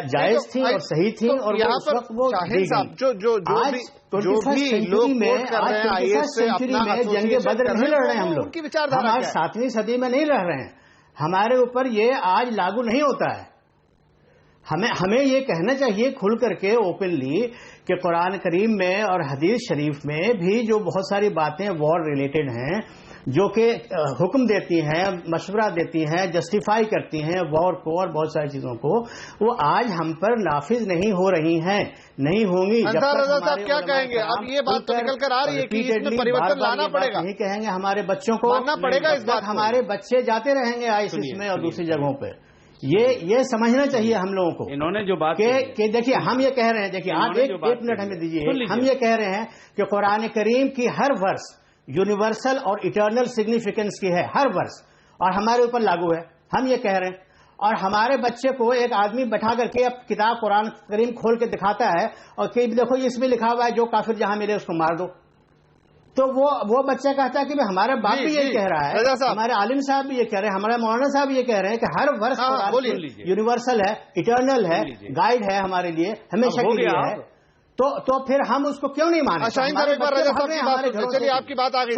جائز تھی اور صحیح تھی. اور اس وقت وہ سینچری میں جنگ بدر نہیں لڑ رہے ہیں ہم لوگ. ہم آج 7ویں صدی میں نہیں رہ رہے ہیں. ہمارے اوپر یہ آج لاگو نہیں ہوتا ہے. ہمیں یہ کہنا چاہیے کھل کر کے اوپنلی کہ قرآن کریم میں اور حدیث شریف میں بھی جو بہت ساری باتیں وار ریلیٹڈ ہیں، جو کہ حکم دیتی ہیں، مشورہ دیتی ہیں، جسٹیفائی کرتی ہیں وار کو اور بہت ساری چیزوں کو، وہ آج ہم پر نافذ نہیں ہو رہی ہیں، نہیں ہوں گی. رضا صاحب کیا کہیں گے؟ اب یہ بات تو نکل کر آ رہی ہے کہ اس میں پریورتن لانا پڑے گا. نہیں کہیں گے ہمارے بچوں کو ماننا پڑے گا. اس بات ہمارے بچے جاتے رہیں گے آئیسس میں اور دوسری جگہوں پہ. یہ سمجھنا چاہیے ہم لوگوں کو. انہوں نے جو بات کہ دیکھیے ہم یہ کہہ رہے ہیں، دیکھیے آپ ایک منٹ ہمیں دیجیے. ہم یہ کہہ رہے ہیں کہ قرآن کریم کی ہر ورس یونیورسل اور ایٹرنل سگنیفیکینس کی ہے، ہر ورس، اور ہمارے اوپر لاگو ہے. ہم یہ کہہ رہے ہیں. اور ہمارے بچے کو ایک آدمی بٹھا کر کے اب کتاب قرآن کریم کھول کے دکھاتا ہے اور کہ دیکھو اس میں لکھا ہوا ہے جو کافر جہاں ملے اس کو مار دو. تو وہ بچہ کہتا ہے کہ ہمارا باپ بھی یہ کہہ رہا ہے، ہمارے عالم صاحب بھی یہ کہہ رہے ہیں، ہمارے مولانا صاحب یہ کہہ رہے ہیں کہ ہر ورس یونیورسل ہے، ایٹرنل ہے، گائیڈ ہے ہمارے لیے، ہمیشہ کے لیے ہے. تو پھر ہم اس کو کیوں نہیں مانیں؟ چلیے آپ کی بات آ گئی.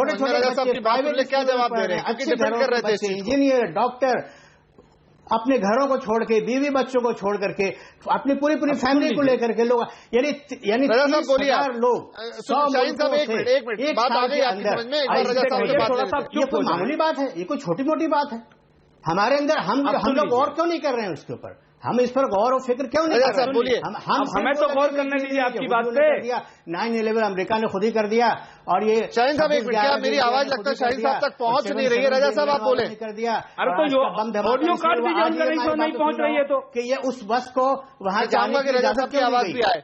کیا جواب دے رہے ہیں؟ اچھے گھروں کے بچے، انجینئر، ڈاکٹر، اپنے گھروں کو چھوڑ کے، بیوی بچوں کو چھوڑ کر کے، اپنی پوری فیملی کو لے کر کے لوگ، یعنی 30,000 لوگ، 100 یہ کوئی معمولی بات ہے؟ یہ کوئی چھوٹی موٹی بات ہے؟ ہمارے اندر ہم لوگ غور کیوں نہیں کر رہے ہیں اس کے اوپر؟ ہم اس پر غور و فکر کیوں نہیں کر رہے؟ ہمیں تو غور کرنے دیجیے آپ کی بات پہ. 9/11 امریکہ نے خود ہی کر دیا. اور یہ شاہین صاحب ایک منٹ، کیا میری آواز لگتا ہے شاہین صاحب تک پہنچ نہیں رہی ہے؟ رضا صاحب آپ بولیں. کر دیا. ارے تو آڈیو کارڈ بھی نہیں پہنچ رہی ہے تو کہ یہ اس بس کو وہاں جانے کی رضا صاحب کی آواز بھی آئے.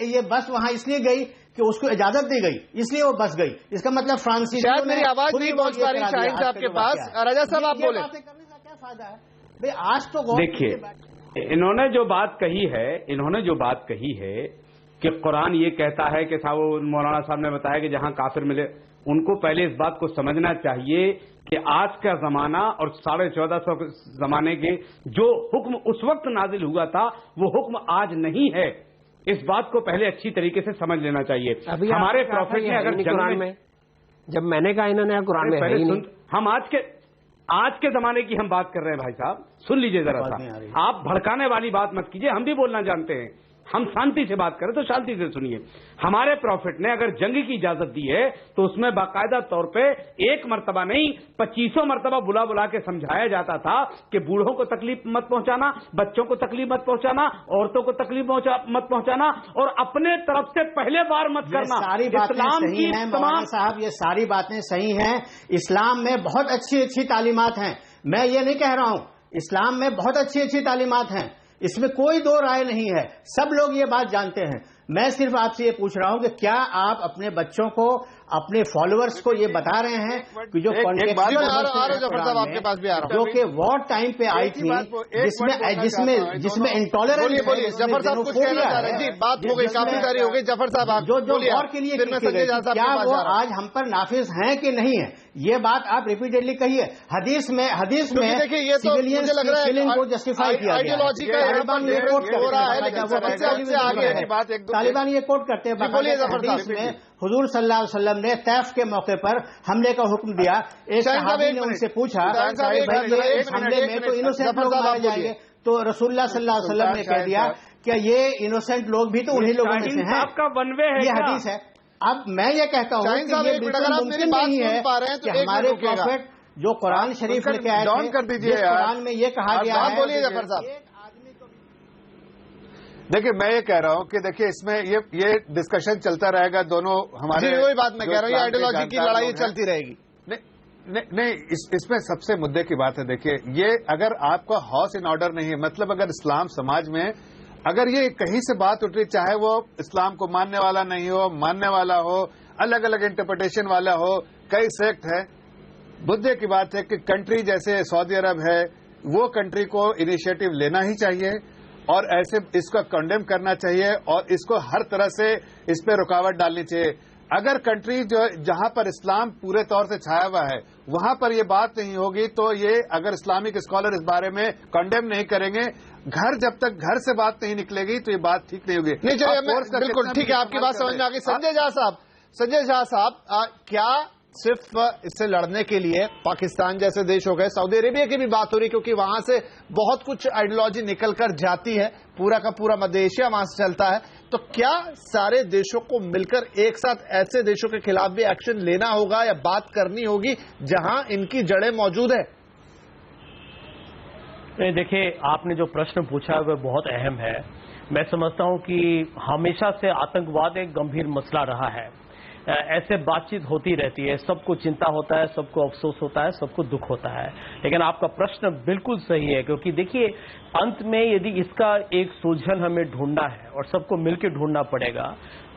یہ بس وہاں اس لیے گئی کہ اس کو اجازت دی گئی، اس لیے وہ بس گئی. اس کا مطلب فرانسیسی شاید میری آواز نہیں پہنچ پا رہی شاہین صاحب کے پاس. رضا صاحب آپ بولیں. کرنے کا کیا فائدہ ہے بھائی؟ آج تو دیکھیے، انہوں نے جو بات کہی ہے کہ قرآن یہ کہتا ہے کہ مولانا صاحب نے بتایا کہ جہاں کافر ملے، ان کو پہلے اس بات کو سمجھنا چاہیے کہ آج کا زمانہ اور 1450 زمانے کے جو حکم اس وقت نازل ہوا تھا وہ حکم آج نہیں ہے. اس بات کو پہلے اچھی طریقے سے سمجھ لینا چاہیے. ہمارے پروفیٹ نے اگر قرآن میں، جب میں نے کہا انہوں نے قرآن میں، ہم آج کے زمانے کی ہم بات کر رہے ہیں. بھائی صاحب سن لیجئے ذرا سا، آپ بھڑکانے والی بات مت کیجئے. ہم بھی بولنا جانتے ہیں. ہم شانتی سے بات کریں تو شانتی سے سنیے. ہمارے پروفٹ نے اگر جنگ کی اجازت دی ہے تو اس میں باقاعدہ طور پہ ایک مرتبہ نہیں 2500 مرتبہ بلا بلا کے سمجھایا جاتا تھا کہ بوڑھوں کو تکلیف مت پہنچانا, بچوں کو تکلیف مت پہنچانا, عورتوں کو تکلیف مت پہنچانا, اور اپنے طرف سے پہلے بار مت کرنا. ساری باتیں صحیح ہیں مولانا صاحب, یہ ساری باتیں صحیح ہیں. اسلام میں بہت اچھی اچھی تعلیمات ہیں, میں یہ نہیں کہہ رہا ہوں. اسلام میں بہت اچھی اچھی تعلیمات ہیں, اس میں کوئی دو رائے نہیں ہے, سب لوگ یہ بات جانتے ہیں. میں صرف آپ سے یہ پوچھ رہا ہوں کہ کیا آپ اپنے بچوں کو, اپنے فالوورز کو یہ بتا رہے ہیں کہ جو جو کہ وار ٹائم پہ آئی تھی, جس میں انٹالرنس جو وار کے لیے کیا وہ آج ہم پر نافذ ہیں کہ نہیں ہے, یہ بات آپ ریپیٹڈلی کہیے. حدیث میں سویلین کلنگ کو جسٹیفائی کیا گیا. طالبان یہ کوٹ کرتے ہیں حدیث میں حضور صلی اللہ علیہ وسلم نے طیف کے موقع پر حملے کا حکم دیا. ایک صحابی نے ان سے پوچھا اس حملے میں تو انوسینٹ لوگ مارے جائیں گے, تو رسول اللہ صلی اللہ علیہ وسلم نے کہہ دیا کہ یہ انوسینٹ لوگ بھی تو انہی لوگوں میں سے ہیں. آپ کا ون وے ہے, یہ حدیث ہے. اب میں یہ کہتا ہوں کہ یہ بالکل ممکن نہیں ہے کہ ہمارے پروفٹ جو قرآن شریف لے کے آئے تھے, قرآن میں یہ کہا گیا ہے. دیکھیے میں یہ کہہ رہا ہوں کہ دیکھیے اس میں یہ ڈسکشن چلتا رہے گا, دونوں ہمارے وہی بات میں کہہ رہا ہوں, یہ آئیڈیالوجی کی لڑائی چلتی رہے گی. نہیں, اس میں سب سے مدعے کی بات ہے. دیکھیے یہ اگر آپ کا ہاؤس ان آرڈر نہیں ہے, مطلب اگر اسلام سماج میں اگر یہ کہیں سے بات اٹھ رہی, چاہے وہ اسلام کو ماننے والا نہیں ہو, ماننے والا ہو, الگ الگ انٹرپریٹیشن والا ہو, کئی سیکٹ ہے, مدعے کی بات ہے کہ کنٹری جیسے سعودی عرب ہے وہ کنٹری کو انیشیٹو لینا ہی چاہیے اور ایسے اس کو کنڈیم کرنا چاہیے اور اس کو ہر طرح سے اس پہ رکاوٹ ڈالنی چاہیے. اگر کنٹری جو جہاں پر اسلام پورے طور سے چھایا ہوا ہے وہاں پر یہ بات نہیں ہوگی تو یہ اگر اسلامک اسکالر اس بارے میں کنڈیم نہیں کریں گے, جب تک گھر سے بات نہیں نکلے گی تو یہ بات ٹھیک نہیں ہوگی. نہیں چلیے بالکل ٹھیک ہے, آپ کی بات سمجھ میں آ گئی. سنجے شاہ صاحب, کیا صرف اس سے لڑنے کے لیے پاکستان جیسے دیش ہو گئے, سعودی عربیہ کی بھی بات ہو رہی کیونکہ وہاں سے بہت کچھ آئیڈیالوجی نکل کر جاتی ہے, پورا کا پورا مدھیہ ایشیا وہاں سے چلتا ہے, تو کیا سارے دیشوں کو مل کر ایک ساتھ ایسے دیشوں کے خلاف بھی ایکشن لینا ہوگا یا بات کرنی ہوگی جہاں ان کی جڑیں موجود ہیں؟ دیکھیں, آپ نے جو پرشن پوچھا وہ بہت اہم ہے. میں سمجھتا ہوں کہ ہمیشہ سے آتنکواد ایک گمبھیر مسئلہ رہا ہے. ایسے بات چیت ہوتی رہتی ہے, سب کو چنتا ہوتا ہے, سب کو افسوس ہوتا ہے, سب کو دکھ ہوتا ہے. لیکن آپ کا پرشن بالکل صحیح ہے, کیونکہ دیکھیے انت میں یدی اس کا ایک سلجھن ہمیں ڈھونڈنا ہے اور سب کو مل کے ڈھونڈنا پڑے گا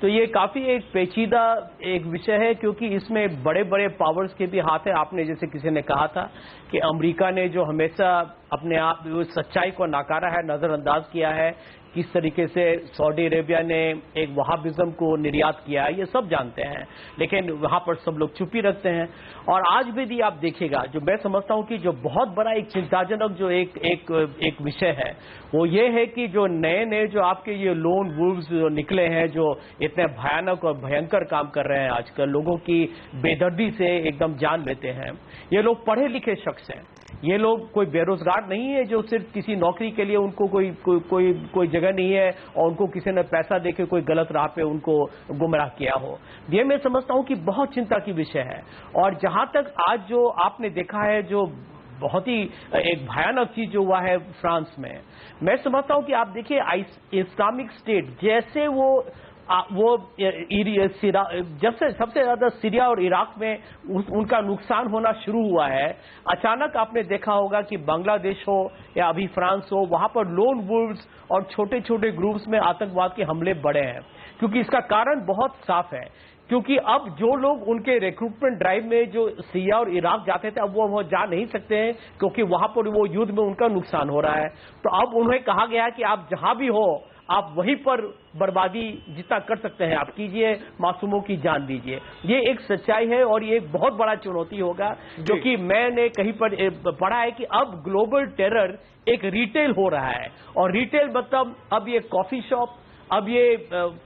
تو یہ کافی ایک پیچیدہ ایک وشے ہے, کیونکہ اس میں بڑے بڑے پاورز کے بھی ہاتھ ہے. آپ نے جیسے کسی نے کہا تھا کہ امریکہ نے جو ہمیشہ اپنے آپ سچائی کو ناکارا ہے, نظر انداز کیا ہے, کس طریقے سے سعودی عربیہ نے ایک وہابزم کو نریات کیا ہے, یہ سب جانتے ہیں, لیکن وہاں پر سب لوگ چپی رکھتے ہیں. اور آج بھی آپ دیکھیں گا, جو میں سمجھتا ہوں کہ جو بہت بڑا ایک چنتاجنک جو ایک وشے ہے وہ یہ ہے کہ جو نئے جو آپ کے یہ لون وولفز جو نکلے ہیں, جو اتنے بھیانک اور بھینکر کام کر رہے ہیں آج کل, لوگوں کی بے دردی سے ایک دم جان لیتے ہیں. یہ لوگ پڑھے لکھے شخص ہیں, یہ لوگ کوئی بے روزگار نہیں ہے جو صرف کسی نوکری کے لیے ان کو کوئی جگہ نہیں ہے اور ان کو کسی نے پیسہ دے کے کوئی غلط راہ پہ ان کو گمراہ کیا ہو. یہ میں سمجھتا ہوں کہ بہت چنتا کی وشے ہے. اور جہاں تک آج جو آپ نے دیکھا ہے جو بہت ہی ایک بھیانک چیز جو ہوا ہے فرانس میں سمجھتا ہوں کہ آپ دیکھیے اسلامک اسٹیٹ جیسے وہ جب سے سب سے زیادہ سیریا اور عراق میں ان کا نقصان ہونا شروع ہوا ہے, اچانک آپ نے دیکھا ہوگا کہ بنگلہ دیش ہو یا ابھی فرانس ہو, وہاں پر لون وولفز اور چھوٹے چھوٹے گروپس میں آتنکواد کے حملے بڑھے ہیں. کیونکہ اس کا کارن بہت صاف ہے, کیونکہ اب جو لوگ ان کے ریکروٹمنٹ ڈرائیو میں جو سیریا اور عراق جاتے تھے اب وہ جا نہیں سکتے ہیں کیونکہ وہاں پر وہ یدھ میں ان کا نقصان ہو رہا ہے. تو اب انہیں کہا گیا کہ آپ جہاں بھی ہو آپ وہیں پر بربادی جتنا کر سکتے ہیں آپ کیجئے, معصوموں کی جان دیجئے. یہ ایک سچائی ہے اور یہ ایک بہت بڑا چنوتی ہوگا, جو کہ میں نے کہیں پر پڑھا ہے کہ اب گلوبل ٹیرر ایک ریٹیل ہو رہا ہے. اور ریٹیل مطلب اب یہ کافی شاپ, اب یہ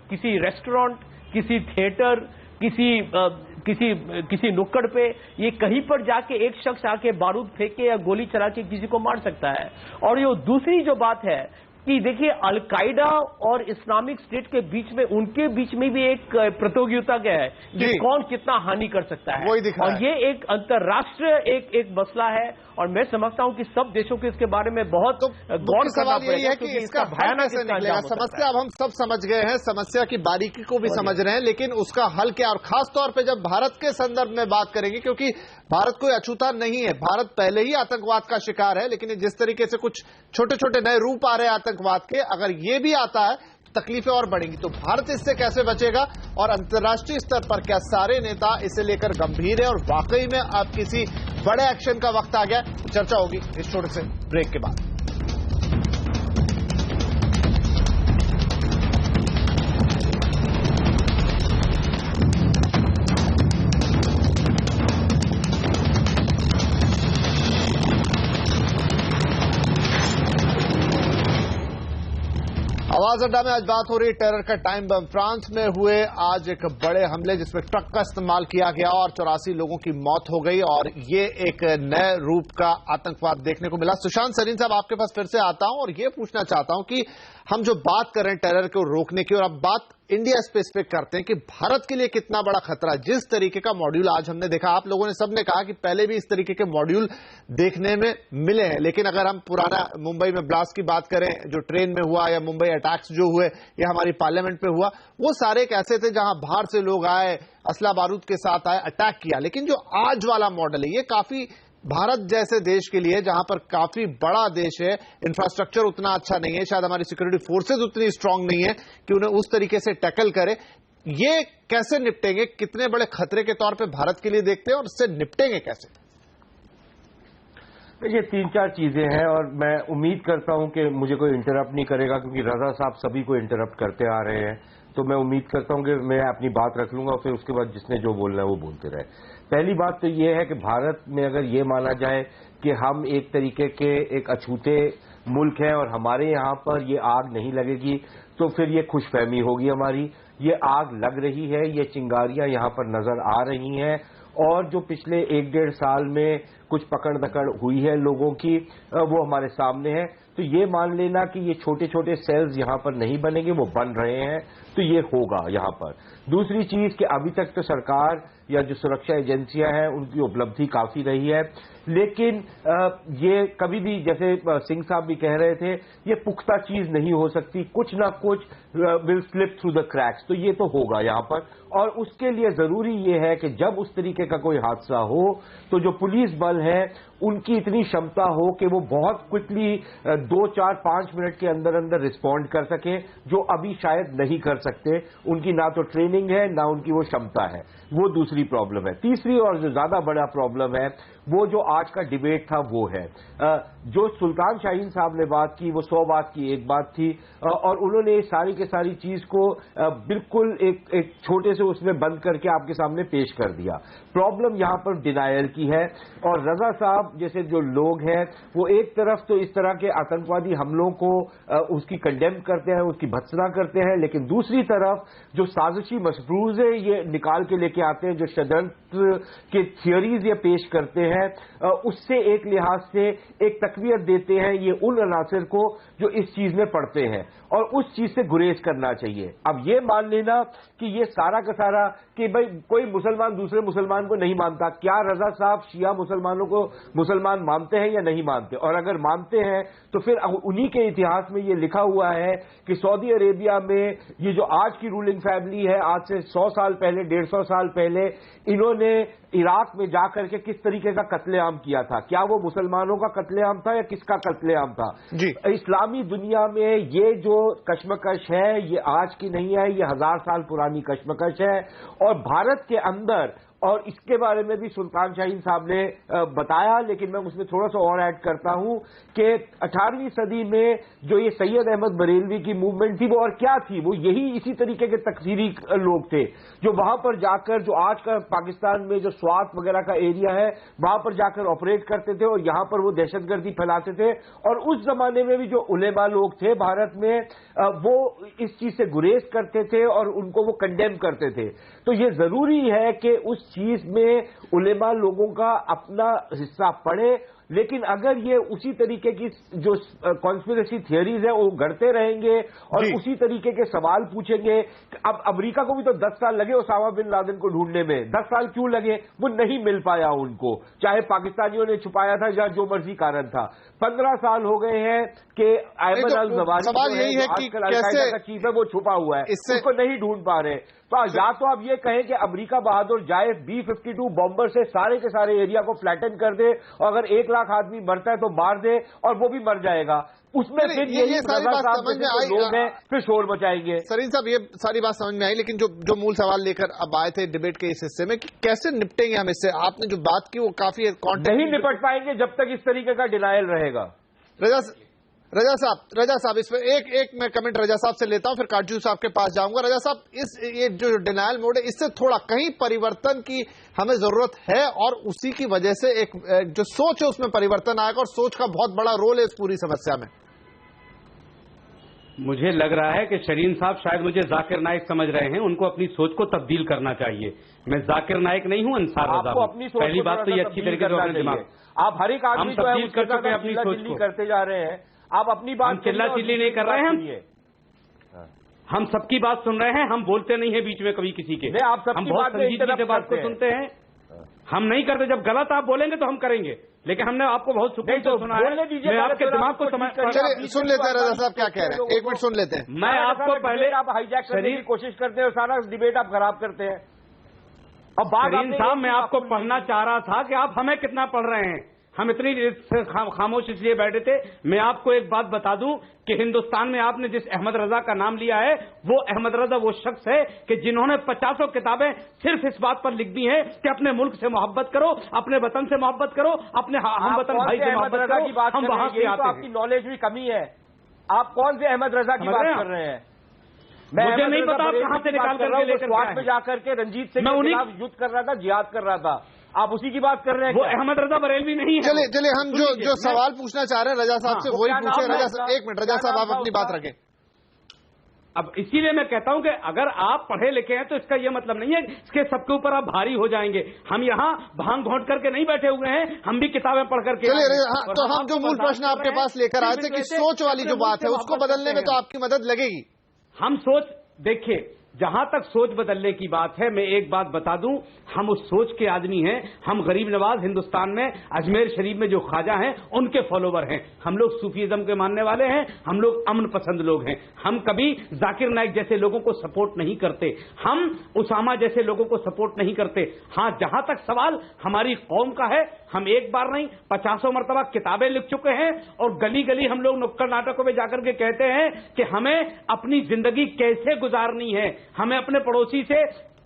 کسی ریسٹورانٹ, کسی تھیٹر, کسی نکڑ پہ, یہ کہیں پر جا کے ایک شخص آ کے بارود پھینکے یا گولی چلا کے کسی کو مار سکتا ہے. اور یہ دوسری جو بات ہے कि देखिए अलकायदा और इस्लामिक स्टेट के बीच में, उनके बीच में भी एक प्रतियोगिता क्या है कि कौन कितना हानि कर सकता है, और ये एक अंतर्राष्ट्रीय एक मसला है। और मैं समझता हूं कि सब देशों को इसके बारे में बहुत गौर करना पड़ेगा कि इसका भयानक निकलेगा। समस्या अब हम सब समझ गए हैं, समस्या की बारीकी को भी समझ रहे हैं, लेकिन उसका हल क्या, और खास तौर पे जब भारत के संदर्भ में बात करेंगे, क्योंकि भारत कोई अछूता नहीं है, भारत पहले ही आतंकवाद का शिकार है, लेकिन जिस तरीके से कुछ छोटे छोटे नए रूप आ रहे हैं आतंकवाद के, अगर ये भी आता है तो तकलीफें और बढ़ेंगी। तो भारत इससे कैसे बचेगा, और अंतर्राष्ट्रीय स्तर पर क्या सारे नेता इसे लेकर गंभीर है और वाकई में अब किसी बड़े एक्शन का वक्त आ गया, चर्चा होगी इस छोटे से ब्रेक के बाद। आवाज अड्डा में आज बात हो रही टेरर का टाइम बम। फ्रांस में हुए आज एक बड़े हमले जिसमें ट्रक का इस्तेमाल किया गया और 84 लोगों की मौत हो गई, और ये एक नए रूप का आतंकवाद देखने को मिला। सुशांत सरीन साहब, आपके पास फिर से आता हूं और ये पूछना चाहता हूं कि हम जो बात कर रहे हैं टेरर को रोकने की, और अब बात इंडिया स्पेसिफिक करते हैं कि भारत के लिए कितना बड़ा खतरा, जिस तरीके का मॉड्यूल आज हमने देखा, आप लोगों ने सबने कहा कि पहले भी इस तरीके के मॉड्यूल देखने में मिले हैं, लेकिन अगर हम पुराना मुंबई में ब्लास्ट की बात करें जो ट्रेन में हुआ, या मुंबई अटैक्स जो हुए, या हमारी पार्लियामेंट पे हुआ, वो सारे एक ऐसे थे जहां बाहर से लोग आए, असला बारूद के साथ आए, अटैक किया। लेकिन जो आज वाला मॉडल है, ये काफी भारत जैसे देश के लिए, जहां पर काफी बड़ा देश है, इंफ्रास्ट्रक्चर उतना अच्छा नहीं है, शायद हमारी सिक्योरिटी फोर्सेज उतनी स्ट्रांग नहीं है कि उन्हें उस तरीके से टैकल करे, ये कैसे निपटेंगे, कितने बड़े खतरे के तौर पे भारत के लिए देखते हैं, और इससे निपटेंगे कैसे? ये 3-4 चीजें हैं, और मैं उम्मीद करता हूं कि मुझे कोई इंटरप्ट नहीं करेगा, क्योंकि रजा साहब सभी को इंटरप्ट करते आ रहे हैं। तो मैं उम्मीद करता हूं कि मैं अपनी बात रख लूंगा, और फिर उसके बाद जिसने जो बोलना है वो बोलते रहे। पहली बात तो ये है कि भारत में अगर ये माना जाए कि हम एक तरीके के एक अछूते मुल्क हैं और हमारे यहाँ पर ये आग नहीं लगेगी, तो फिर ये खुशफहमी होगी हमारी। ये आग लग रही है, ये चिंगारियां यहाँ पर नजर आ रही हैं, और जो पिछले 1-1.5 साल में कुछ पकड़ दकड़ हुई है लोगों की, वो हमारे सामने है। तो ये मान लेना कि ये छोटे छोटे सेल्स यहाँ पर नहीं बनेंगे, वो बन रहे हैं, तो ये होगा यहाँ पर। दूसरी चीज कि अभी तक तो सरकार या जो सुरक्षा एजेंसियां हैं उनकी उपलब्धि काफी रही है, लेकिन ये कभी भी, जैसे सिंह साहब भी कह रहे थे, ये पुख्ता चीज नहीं हो सकती, कुछ ना कुछ will slip through the cracks, तो ये तो होगा यहाँ पर। और उसके लिए जरूरी ये है कि जब उस तरीके का कोई हादसा हो तो जो पुलिस बल है उनकी इतनी क्षमता हो कि वो बहुत क्विकली 2, 4, 5 मिनट के अंदर अंदर रिस्पॉन्ड कर सके, जो अभी शायद नहीं कर सकते। उनकी ना तो ट्रेनिंग है, ना उनकी वो क्षमता है। वो दूसरी प्रॉब्लम है। तीसरी और जो ज्यादा बड़ा प्रॉब्लम है, वो जो आज का डिबेट था वो है, जो सुल्तान शाहीन साहब ने बात की, वो 100 बात की एक बात थी, और उन्होंने सारी के सारी चीज को बिल्कुल एक छोटे से उसमें बंद करके आपके सामने पेश कर दिया। प्रॉब्लम यहां पर डिनायल की है, और रजा साहब जैसे जो लोग हैं वो एक तरफ तो इस तरह के आतंकवादी हमलों को उसकी कंडेम करते हैं, उसकी भत्सना करते हैं, लेकिन दूसरी तरफ जो साजिशी मशरूज़े ये निकाल के लेके आते हैं, जो षड्यंत्र के थियरीज ये पेश करते हैं, उससे एक लिहाज से एक तकवीत देते हैं ये उन अनासर को जो इस चीज में पड़ते हैं, और उस चीज से गुरेज करना चाहिए। अब ये मान लेना कि ये सारा का सारा कि भाई कोई मुसलमान दूसरे मुसलमान को नहीं मानता, क्या रजा साहब शिया मुसलमानों को मुसलमान मानते हैं या नहीं मानते? और अगर मानते हैं तो फिर उन्हीं के इतिहास में ये लिखा हुआ है कि सऊदी अरेबिया में ये जो आज की रूलिंग फैमिली है, आज से 100 साल पहले, 150 साल पहले इन्होंने इराक में जाकर के किस तरीके का कत्लेआम किया था। क्या वो मुसलमानों का कत्लेआम था या किसका कत्लेआम था? इस्लामी दुनिया में ये जो कश्मकश है ये आज की नहीं है, ये 1000 साल पुरानी कश्मकश है। और भारत के अंदर, और इसके बारे में भी सुल्तान शाहीन साहब ने बताया, लेकिन मैं उसमें थोड़ा सा और ऐड करता हूं कि 18वीं सदी में जो ये सैयद अहमद बरेलवी की मूवमेंट थी वो और क्या थी, वो यही इसी तरीके के तकफीरी लोग थे जो वहां पर जाकर, जो आज का पाकिस्तान में जो स्वात वगैरह का एरिया है वहां पर जाकर ऑपरेट करते थे और यहां पर वो दहशतगर्दी फैलाते थे। और उस जमाने में भी जो उलेमा लोग थे भारत में, वो इस चीज से गुरेज करते थे और उनको वो कंडेम करते थे। तो ये जरूरी है कि उस चीज में उलेमा लोगों का अपना हिस्सा पड़े, لیکن اگر یہ اسی طریقے کی جو کانسپریسی تھیوریز ہیں وہ گڑتے رہیں گے اور اسی طریقے کے سوال پوچھیں گے. اب امریکہ کو بھی تو 10 سال لگے اسامہ بن لادن کو ڈھونڈنے میں. 10 سال کیوں لگے؟ وہ نہیں مل پایا ان کو, چاہے پاکستانیوں نے چھپایا تھا یا جو مرضی کارن تھا. 15 سال ہو گئے ہیں کہ ایمن الزواری سوال یہی ہے کہ کیسے کا چیف ہے وہ چھپا ہوا ہے, اس کو نہیں ڈھونڈ پا رہے. تو یا تو آپ یہ کہیں کہ امریکہ بہادر جائے B-52 بمبر سے سارے کے سارے ایریا کو فلیٹن کر دے, اور اگر 1 لاکھ آدمی مرتا ہے تو مار دے, اور وہ بھی مر جائے گا. اس میں پھر یہ ساری بات سمجھ میں آئی, لوگ ہیں پھر شور مچائیں گے. سرین صاحب یہ ساری بات سمجھ میں آئی, لیکن جو مول سوال لے کر اب آئے تھے ڈیبیٹ کے اس حصے میں کہ کیسے نپٹیں گے ہم اس سے, آپ نے جو بات کی وہ کافی نہیں نپٹ پائیں گے جب تک اس طریقے کا ڈینائل رہے گا. رجا صاحب اس پہ ایک میں کمنٹ رجا صاحب سے لیتا ہوں, پھر کاجو صاحب کے پاس جاؤں گا. رجا صاحب یہ جو ڈینائل موڈ ہے اس سے تھوڑا کہیں پریورتن کی ہمیں ضرورت ہے, اور اسی کی وجہ سے ایک جو سوچ ہے اس میں پریورتن آئے گا, اور سوچ کا بہت بڑا رول ہے اس پوری سمسیا میں. مجھے لگ رہا ہے کہ شرین صاحب شاید مجھے ذاکر نائک سمجھ رہے ہیں, ان کو اپنی سوچ کو تبدیل کرنا چاہیے. میں ذاکر نائک نہیں ہوں, انصار رضا ہوں. پہلی بات تو یہ اچھی طریقے سے اپنے دماغ, آپ ہر ایک آدمی جو ہے کر چکے اپنی سوچ کو کرتے جا رہے ہیں. آپ اپنی بات چلا چلی نہیں کر رہے ہیں, ہم سب کی بات سن رہے ہیں, ہم بولتے نہیں ہیں بیچ میں کبھی کسی کے. ہم بہت سنجیدگی سے بات کو سنتے ہیں, ہم نہیں کرتے. جب غلط آپ بولیں گے تو ہم کریں گے, لیکن ہم نے آپ کو بہت سکون سے سنا ہے. میں آپ کے دماغ کو سن لیتے ہیں رضا صاحب کیا کہہ رہے ہیں, 1 منٹ سن لیتے ہیں. میں آپ کو پہلے آپ ہائی جیک کرنے کی کوشش کرتے ہیں, سارا ڈیبیٹ آپ خراب کرتے ہیں. اور شرین صاحب میں آپ کو پڑھنا چاہ رہا تھا کہ آپ ہمیں کتنا پڑھ رہے ہیں. ہم اتنی خاموش اس لیے بیٹھے تھے. میں آپ کو ایک بات بتا دوں کہ ہندوستان میں آپ نے جس احمد رضا کا نام لیا ہے, وہ احمد رضا وہ شخص ہے کہ جنہوں نے 50 کتابیں صرف اس بات پر لکھ دی ہیں کہ اپنے ملک سے محبت کرو, اپنے وطن سے محبت کرو, اپنے ہم وطن بھائی سے محبت کرو. ہم وہاں سے آتے ہیں. آپ کی نالج بھی کمی ہے. آپ کون سے احمد رضا کی بات کر رہے ہیں؟ مجھے نہیں پتا آپ کہاں سے نکال کر کے سوات میں جا کر کے رنجیت سنگھ کے خلاف یدھ کر رہا تھا, جہاد کر رہا تھا. آپ اسی کی بات کر رہے ہیں. وہ احمد رضا بریلوی نہیں ہے. چلیے ہم جو سوال پوچھنا چاہ رہے ہیں رجا صاحب سے وہی پوچھیں. 1 منٹ رجا صاحب آپ اپنی بات رکھیں. اب اسی لیے میں کہتا ہوں کہ اگر آپ پڑھے لکھے ہیں تو اس کا یہ مطلب نہیں ہے اس کے سب کے اوپر آپ بھاری ہو جائیں گے. ہم یہاں بھانگ گھونٹ کر کے نہیں بیٹھے ہوئے ہیں, ہم بھی کتابیں پڑھ کر کے. تو ہم جو مول پرشن آپ کے پاس لے کر آئے تھے کہ سوچ والی جو بات ہے اس کو بدلنے میں تو آپ کی مدد لگے گی. ہم سوچ دیکھیے, جہاں تک سوچ بدلنے کی بات ہے, میں ایک بات بتا دوں, ہم اس سوچ کے آدمی ہیں. ہم غریب نواز ہندوستان میں اجمیر شریف میں جو خواجہ ہیں ان کے فالوور ہیں. ہم لوگ صوفیزم کے ماننے والے ہیں, ہم لوگ امن پسند لوگ ہیں. ہم کبھی ذاکر نائک جیسے لوگوں کو سپورٹ نہیں کرتے, ہم اسامہ جیسے لوگوں کو سپورٹ نہیں کرتے. ہاں جہاں تک سوال ہماری قوم کا ہے, ہم ایک بار نہیں 50 مرتبہ کتابیں لکھ چکے ہیں, اور گلی گلی ہم لوگ نکڑ ناٹکوں میں جا کر کے کہتے ہیں کہ ہمیں اپنی زندگی کیسے گزارنی ہے. ہمیں اپنے پڑوسی سے,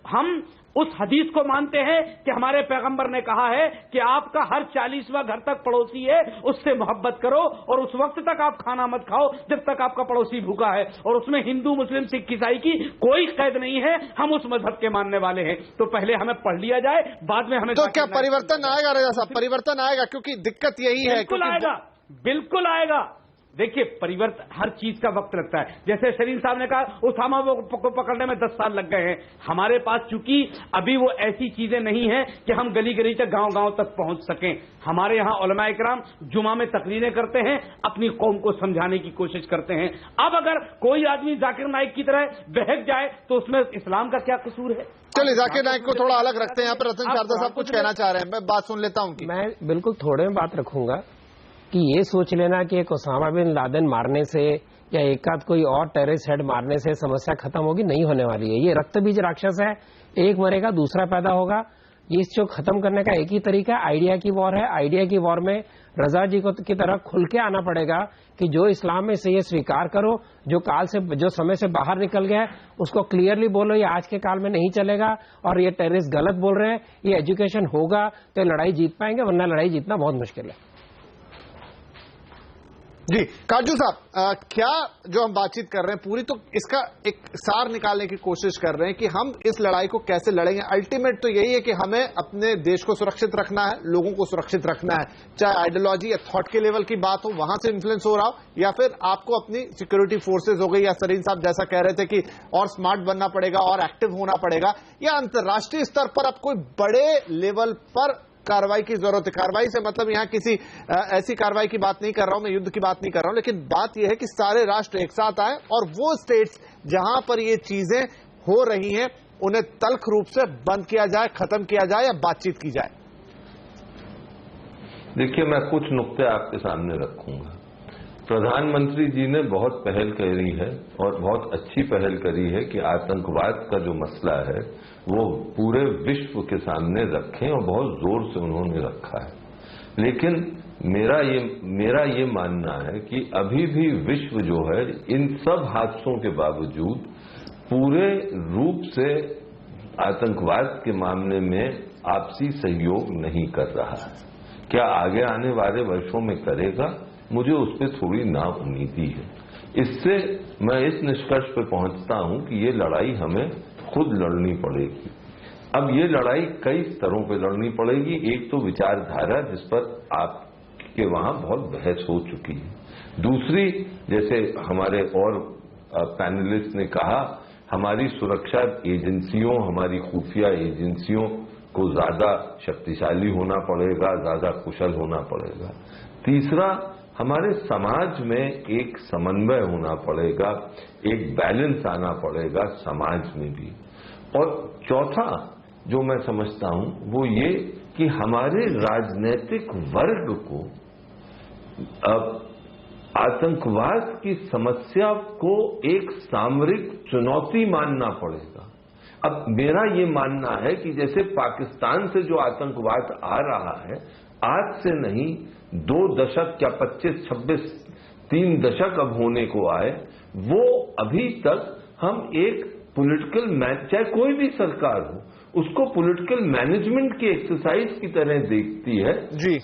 ہم اس حدیث کو مانتے ہیں کہ ہمارے پیغمبر نے کہا ہے کہ آپ کا ہر 40واں گھر تک پڑوسی ہے, اس سے محبت کرو, اور اس وقت تک آپ کھانا مت کھاؤ جب تک آپ کا پڑوسی بھوکا ہے. اور اس میں ہندو مسلم سکھ عیسائی کی کوئی قید نہیں ہے. ہم اس مذہب کے ماننے والے ہیں. تو پہلے ہمیں پڑھ لیا جائے, بعد میں ہمیں. تو کیا پریورتن آئے گا رضا صاحب؟ پریورتن آئے گا, کیونکہ دقت یہی ہے. بالکل آئے گا, بالکل آئے گا. دیکھیے پریورتن ہر چیز کا وقت لگتا ہے. جیسے شرین صاحب نے کہا اسامہ کو پکڑنے میں 10 سال لگ گئے ہیں. ہمارے پاس چونکہ ابھی وہ ایسی چیزیں نہیں ہیں کہ ہم گلی گلی تک گاؤں تک پہنچ سکیں. ہمارے یہاں علماء کرام جمعہ میں تقریریں کرتے ہیں, اپنی قوم کو سمجھانے کی کوشش کرتے ہیں. اب اگر کوئی آدمی ذاکر نائک کی طرح بہک جائے تو اس میں اسلام کا کیا قصور ہے؟ چلیے ذاکر نائک کو تھوڑا الگ رکھتے ہیں. یہاں پر رتن شاردا صاحب کچھ کہنا چاہ رہے ہیں, میں بات سن لیتا ہوں. میں بالکل تھوڑے میں بات رکھوں گا کہ یہ سوچ لینا کہ ایک اسامہ بن لادن مارنے سے یا ایک آدھ کوئی اور ٹیررسٹ ہیڈ مارنے سے سمسیا ختم ہوگی, نہیں ہونے والی ہے. یہ رکت بیج راکشس ہے, ایک مرے گا دوسرا پیدا ہوگا. یہ اس کو ختم کرنے کا ایک ہی طریقہ آئیڈیا کی وار ہے. آئیڈیا کی وار میں رضا جی کی طرح کھل کے آنا پڑے گا کہ جو اسلام میں سے یہ سویکار کرو, جو کال سے جو سمے سے باہر نکل گیا اس کو کلیئرلی بولو یہ آج کے کال میں نہیں چلے گا, اور یہ ٹیررسٹ غلط بول رہے ہیں. یہ ایجوکیشن ہوگا تو یہ لڑائی جیت پائیں گے, ورنہ لڑائی جیتنا بہت مشکل ہے. جی کاجو صاحب, کیا جو ہم بات چیت کر رہے ہیں پوری, تو اس کا ایک سار نکالنے کی کوشش کر رہے ہیں کہ ہم اس لڑائی کو کیسے لڑیں گے. الٹیمیٹ تو یہی ہے کہ ہمیں اپنے دیش کو سرکشت رکھنا ہے, لوگوں کو سرکشت رکھنا ہے, چاہے آئیڈیالوجی یا تھاٹ کے لیول کی بات ہو وہاں سے انفلوئنس ہو رہا ہو, یا پھر آپ کو اپنی سیکورٹی فورسز ہو گئی, یا سرین صاحب جیسا کہہ رہے تھے کہ اور سمارٹ بننا پڑے گا اور ایکٹیو ہونا پڑے گا, یا انترراشٹریہ استر پر اب کوئی بڑے لیول پر कार्रवाई की जरूरत है। कार्रवाई से मतलब यहाँ किसी ऐसी कार्रवाई की बात नहीं कर रहा हूं, मैं युद्ध की बात नहीं कर रहा हूं, लेकिन बात यह है कि सारे राष्ट्र एक साथ आए और वो स्टेट्स जहां पर ये चीजें हो रही हैं उन्हें तल्ख रूप से बंद किया जाए, खत्म किया जाए या बातचीत की जाए। देखिए, मैं कुछ नुक्ते आपके सामने रखूंगा। प्रधानमंत्री जी ने बहुत पहल करी है और बहुत अच्छी पहल करी है कि आतंकवाद का जो मसला है वो पूरे विश्व के सामने रखें और बहुत जोर से उन्होंने रखा है। लेकिन मेरा ये मानना है कि अभी भी विश्व जो है इन सब हादसों के बावजूद पूरे रूप से आतंकवाद के मामले में आपसी सहयोग नहीं कर रहा है। क्या आगे आने वाले वर्षों में करेगा, मुझे उस पर थोड़ी नाउम्मीदी है। इससे मैं इस निष्कर्ष पर पहुंचता हूं कि ये लड़ाई हमें खुद लड़नी पड़ेगी। अब ये लड़ाई कई स्तरों पर लड़नी पड़ेगी। एक तो विचारधारा, जिस पर आपके वहां बहुत बहस हो चुकी है। दूसरी, जैसे हमारे और पैनलिस्ट ने कहा, हमारी सुरक्षा एजेंसियों, हमारी खुफिया एजेंसियों को ज्यादा शक्तिशाली होना पड़ेगा, ज्यादा कुशल होना पड़ेगा। तीसरा, हमारे समाज में एक समन्वय होना पड़ेगा, एक बैलेंस आना पड़ेगा समाज में भी। और चौथा जो मैं समझता हूं वो ये कि हमारे राजनीतिक वर्ग को आतंकवाद की समस्या को एक सामरिक चुनौती मानना पड़ेगा। अब मेरा ये मानना है कि जैसे पाकिस्तान से जो आतंकवाद आ रहा है, आज से नहीं 2 दशक या 25-26 3 दशक अब होने को आए, वो अभी तक हम एक पॉलिटिकल चाहे कोई भी सरकार हो उसको पॉलिटिकल मैनेजमेंट की एक्सरसाइज की तरह देखती है,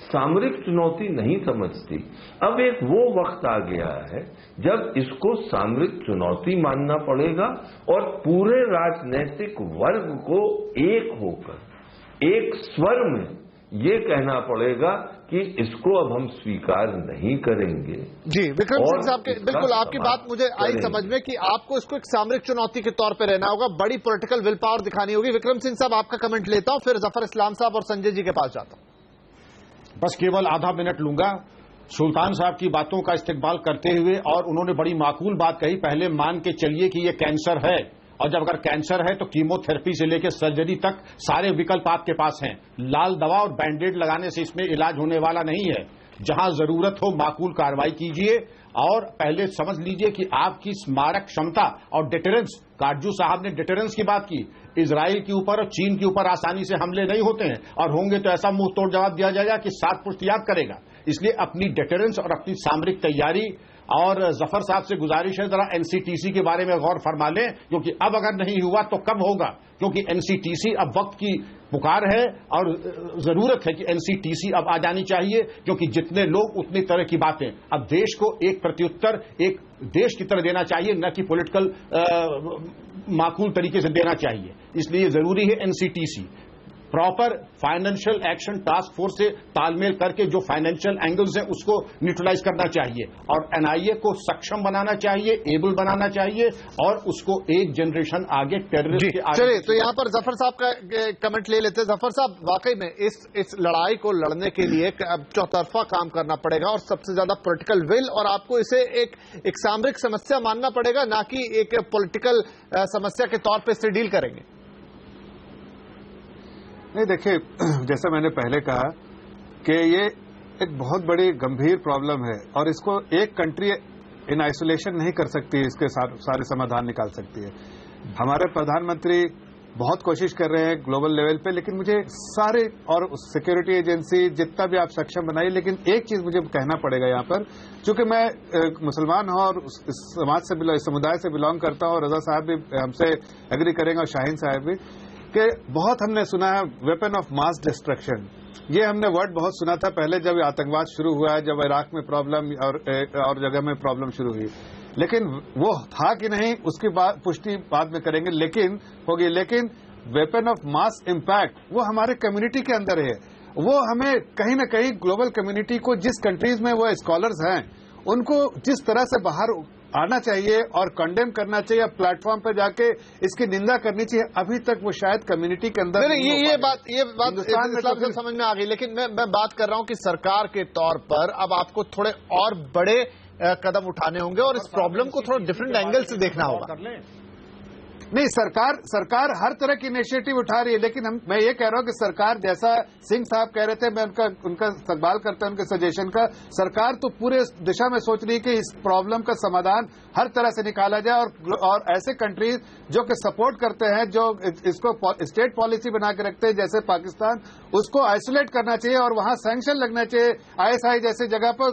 सामरिक चुनौती नहीं समझती। अब एक वो वक्त आ गया है जब इसको सामरिक चुनौती मानना पड़ेगा और पूरे राजनीतिक वर्ग को एक होकर एक स्वर में ये कहना पड़ेगा कि इसको अब हम स्वीकार नहीं करेंगे। जी विक्रम सिंह साहब, के बिल्कुल आपकी बात मुझे आई समझ में कि आपको इसको एक सामरिक चुनौती के तौर पे रहना होगा, बड़ी पॉलिटिकल विल पावर दिखानी होगी। विक्रम सिंह साहब, आपका कमेंट लेता हूं, फिर जफर इस्लाम साहब और संजय जी के पास जाता हूं। बस केवल आधा मिनट लूंगा सुल्तान साहब की बातों का इस्तेमाल करते हुए, और उन्होंने बड़ी माकूल बात कही। पहले मान के चलिए कि ये कैंसर है, और जब अगर कैंसर है तो कीमोथेरेपी से लेकर सर्जरी तक सारे विकल्प आपके पास हैं। लाल दवा और बैंडेड लगाने से इसमें इलाज होने वाला नहीं है। जहां जरूरत हो माकूल कार्रवाई कीजिए और पहले समझ लीजिए कि आपकी स्मारक क्षमता और डिटरेंस, काटजू साहब ने डिटरेंस की बात की, इजराइल के ऊपर और चीन के ऊपर आसानी से हमले नहीं होते हैं, और होंगे तो ऐसा मुंह तोड़ जवाब दिया जाएगा कि 7 पुश्त याद करेगा। इसलिए अपनी डिटरेंस और अपनी सामरिक तैयारी, और जफर साहब से गुजारिश है जरा एनसीटीसी के बारे में गौर फरमा लें, क्योंकि अब अगर नहीं हुआ तो कब होगा, क्योंकि एनसीटीसी अब वक्त की पुकार है और जरूरत है कि एनसीटीसी अब आ जानी चाहिए, क्योंकि जितने लोग उतनी तरह की बातें। अब देश को एक प्रत्युत्तर एक देश की तरह देना चाहिए, न कि पॉलिटिकल माकूल तरीके से देना चाहिए। इसलिए जरूरी है NCTC proper financial action task force से तालमेल करके जो फाइनेंशियल एंगल्स हैं उसको न्यूट्रलाइज करना चाहिए, और एनआईए को सक्षम बनाना चाहिए, एबल बनाना चाहिए, और उसको एक जनरेशन आगे टेररिस्ट के आगे। चलिए, तो यहां पर जफर साहब का कमेंट ले लेते हैं। जफर साहब, वाकई में इस लड़ाई को लड़ने के लिए अब चौतरफा काम करना पड़ेगा, और सबसे ज्यादा पॉलिटिकल विल, और आपको इसे एक सामरिक समस्या मानना पड़ेगा, ना कि एक पॉलिटिकल समस्या के तौर पर इससे डील करेंगे। नहीं, देखिए, जैसा मैंने पहले कहा कि ये एक बहुत बड़ी गंभीर प्रॉब्लम है और इसको एक कंट्री इन आइसोलेशन नहीं कर सकती, इसके सारे समाधान निकाल सकती है। हमारे प्रधानमंत्री बहुत कोशिश कर रहे हैं ग्लोबल लेवल पे, लेकिन मुझे सारे और सिक्योरिटी एजेंसी जितना भी आप सक्षम बनाइए, लेकिन एक चीज मुझे कहना पड़ेगा यहाँ पर, चूंकि मैं मुसलमान हूं और समाज से समुदाय से बिलोंग करता हूं, और रजा साहब भी हमसे एग्री करेंगे और शाहीन साहब भी, कि बहुत हमने सुना है वेपन ऑफ मास डिस्ट्रक्शन। ये हमने वर्ड बहुत सुना था पहले जब आतंकवाद शुरू हुआ है, जब इराक में प्रॉब्लम और जगह में प्रॉब्लम शुरू हुई, लेकिन वो था कि नहीं उसकी पुष्टि बाद में करेंगे, लेकिन होगी। लेकिन वेपन ऑफ मास इम्पैक्ट वो हमारे कम्युनिटी के अंदर है। वो हमें कहीं ना कहीं ग्लोबल कम्युनिटी को, जिस कंट्रीज में वो स्कॉलर्स हैं, उनको जिस तरह से बाहर आना चाहिए और कंडेम करना चाहिए, प्लेटफॉर्म पर जाके इसकी निंदा करनी चाहिए। अभी तक वो शायद कम्युनिटी के अंदर ये बात इस्लाम से समझ में आ गई, लेकिन मैं बात कर रहा हूं कि सरकार के तौर पर अब आपको थोड़े और बड़े कदम उठाने होंगे और इस प्रॉब्लम को थोड़ा डिफरेंट एंगल से देखना होगा। नहीं, सरकार हर तरह की इनिशिएटिव उठा रही है, लेकिन मैं ये कह रहा हूं कि सरकार, जैसा सिंह साहब कह रहे थे, मैं उनका इस्तकबाल करता हूं, उनके सजेशन का। सरकार तो पूरे दिशा में सोच रही है कि इस प्रॉब्लम का समाधान हर तरह से निकाला जाए और ऐसे कंट्रीज जो कि सपोर्ट करते हैं, जो इसको स्टेट पॉलिसी बना के रखते हैं, जैसे पाकिस्तान, उसको आइसोलेट करना चाहिए और वहां सैंक्शन लगना चाहिए। ISI जैसे जगह पर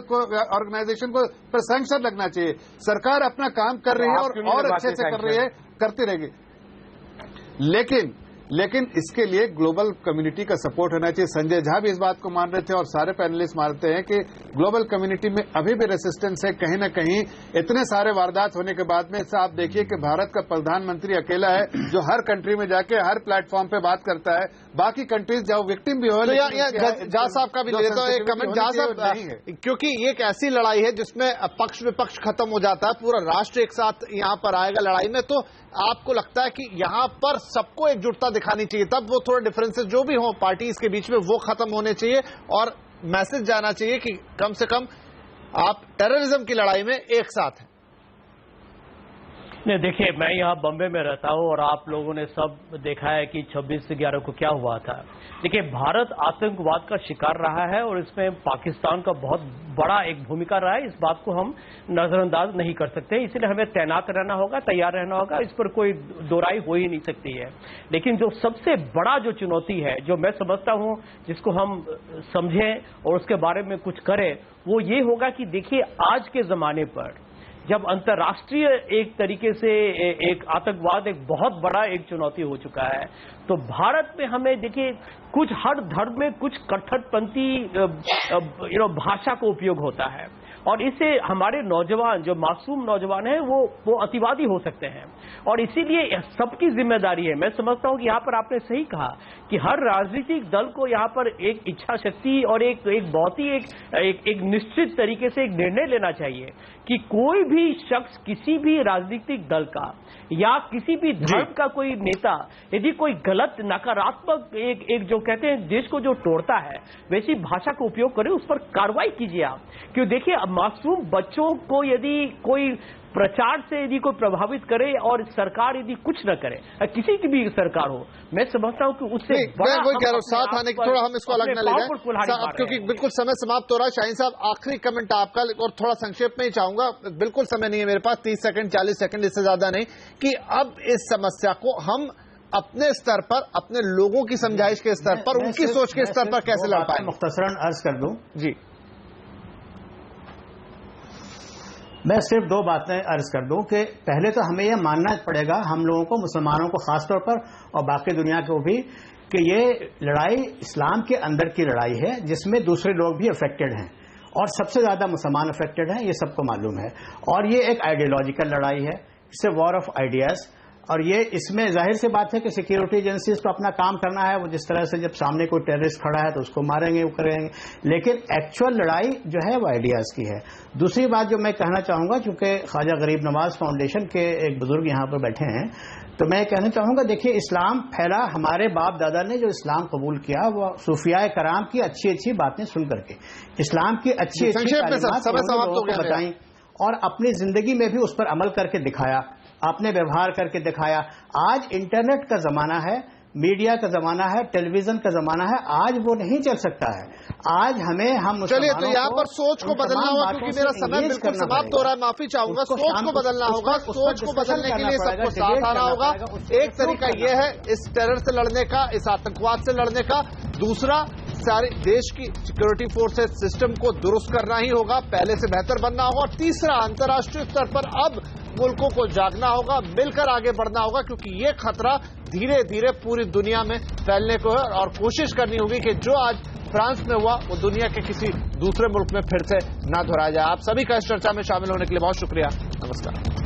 ऑर्गेनाइजेशन को पर सैंक्शन लगना चाहिए। सरकार अपना काम कर रही है और अच्छे से कर रही है, करती रहेगी, लेकिन इसके लिए ग्लोबल कम्युनिटी का सपोर्ट होना चाहिए। संजय झा भी इस बात को मान रहे थे और सारे पैनलिस्ट मानते हैं कि ग्लोबल कम्युनिटी में अभी भी रेसिस्टेंस है कहीं न कहीं। इतने सारे वारदात होने के बाद में आप देखिए कि भारत का प्रधानमंत्री अकेला है जो हर कंट्री में जाके हर प्लेटफॉर्म पे बात करता है। बाकी कंट्रीज जब विक्टिम भी हो, झा साहब का भी ले तो एक कमेंट झा साहब, क्योंकि ये एक ऐसी लड़ाई है जिसमें पक्ष विपक्ष खत्म हो जाता है, पूरा राष्ट्र एक साथ यहाँ पर आएगा लड़ाई में, तो आपको लगता है कि यहाँ पर सबको एकजुटता दिखानी चाहिए, तब वो थोड़े डिफरेंसेस जो भी हों पार्टीज के बीच में वो खत्म होने चाहिए और मैसेज जाना चाहिए कि कम से कम आप टेररिज्म की लड़ाई में एक साथ हैं। नहीं, देखिए, मैं यहाँ बम्बे में रहता हूँ और आप लोगों ने सब देखा है कि 26/11 को क्या हुआ था। देखिए, भारत आतंकवाद का शिकार रहा है और इसमें पाकिस्तान का बहुत बड़ा एक भूमिका रहा है, इस बात को हम नजरअंदाज नहीं कर सकते। इसलिए हमें तैनात रहना होगा, तैयार रहना होगा, इस पर कोई दोराई हो ही नहीं सकती है। लेकिन जो सबसे बड़ा जो चुनौती है, जो मैं समझता हूँ जिसको हम समझें और उसके बारे में कुछ करें, वो ये होगा कि देखिए, आज के जमाने पर जब अंतर्राष्ट्रीय एक तरीके से एक आतंकवाद एक बहुत बड़ा एक चुनौती हो चुका है, तो भारत में हमें देखिए कुछ हर धर्म में कुछ कट्टरपंथी भाषा का उपयोग होता है और इससे हमारे नौजवान, जो मासूम नौजवान हैं, वो अतिवादी हो सकते हैं और इसीलिए सबकी जिम्मेदारी है। मैं समझता हूं कि यहाँ पर आपने सही कहा कि हर राजनीतिक दल को यहाँ पर एक इच्छा शक्ति और एक बहुत ही एक निश्चित तरीके से एक निर्णय लेना चाहिए कि कोई भी शख्स किसी भी राजनीतिक दल का या किसी भी धर्म का कोई नेता यदि कोई गलत नकारात्मक एक जो कहते हैं देश को जो तोड़ता है वैसी भाषा का उपयोग करे, उस पर कार्रवाई कीजिए आप। क्यों, देखिए, अब मासूम बच्चों को यदि कोई प्रचार से यदि कोई प्रभावित करे और सरकार यदि कुछ न करे, किसी की भी सरकार हो, मैं समझता हूं कि उससे मैं वही कह रहा हूं, साथ आने की थोड़ा हम इसको अलग न ले जाएं, क्योंकि बिल्कुल समय समाप्त हो रहा है। शाहीन साहब, आखिरी कमेंट आपका और थोड़ा संक्षेप में ही चाहूंगा, बिल्कुल समय नहीं है मेरे पास, 30 सेकंड 40 सेकंड इससे ज्यादा नहीं, कि अब इस समस्या को हम अपने स्तर पर, अपने लोगों की समझाइश के स्तर पर, उनकी सोच के स्तर पर कैसे लड़ पाएं? मुख्तसरन अर्ज कर दूं जी, मैं सिर्फ 2 बातें अर्ज कर दूं कि पहले तो हमें यह मानना पड़ेगा, हम लोगों को, मुसलमानों को खासतौर पर और बाकी दुनिया को भी, कि ये लड़ाई इस्लाम के अंदर की लड़ाई है जिसमें दूसरे लोग भी अफेक्टेड हैं और सबसे ज्यादा मुसलमान अफेक्टेड हैं, ये सबको मालूम है। और ये एक आइडियोलॉजिकल लड़ाई है, it's a war of ideas. और ये इसमें जाहिर सी बात है कि सिक्योरिटी एजेंसीज को अपना काम करना है, वो जिस तरह से जब सामने कोई टेररिस्ट खड़ा है तो उसको मारेंगे, वो करेंगे, लेकिन एक्चुअल लड़ाई जो है वो आइडियाज की है। दूसरी बात जो मैं कहना चाहूंगा, चूंकि ख्वाजा गरीब नवाज फाउंडेशन के एक बुजुर्ग यहाँ पर बैठे हैं, तो मैं कहना चाहूंगा, देखिए, इस्लाम फैला, हमारे बाप दादा ने जो इस्लाम कबूल किया वो सूफियाए कराम की अच्छी अच्छी बातें सुन करके, इस्लाम की अच्छी अच्छी बताई और अपनी जिंदगी में भी उस पर अमल करके दिखाया, आपने व्यवहार करके दिखाया। आज इंटरनेट का जमाना है, मीडिया का जमाना है, टेलीविजन का जमाना है, आज वो नहीं चल सकता है। आज हम चलिए, तो यहाँ पर सोच को बदलना होगा, क्योंकि मेरा समय बिल्कुल समाप्त हो रहा है, माफी चाहूंगा। सोच को बदलना होगा, सोच को बदलने के लिए सबको साथ आना होगा। एक तरीका यह है इस टेरर से लड़ने का, इस आतंकवाद से लड़ने का। दूसरा, सारे देश की सिक्योरिटी फोर्सेस सिस्टम को दुरुस्त करना ही होगा, पहले से बेहतर बनना होगा। और तीसरा, अंतर्राष्ट्रीय स्तर पर अब मुल्कों को जागना होगा, मिलकर आगे बढ़ना होगा, क्योंकि ये खतरा धीरे धीरे पूरी दुनिया में फैलने को है और कोशिश करनी होगी कि जो आज फ्रांस में हुआ वो दुनिया के किसी दूसरे मुल्क में फिर से ना दोहराया जाए। आप सभी का इस चर्चा में शामिल होने के लिए बहुत शुक्रिया। नमस्कार।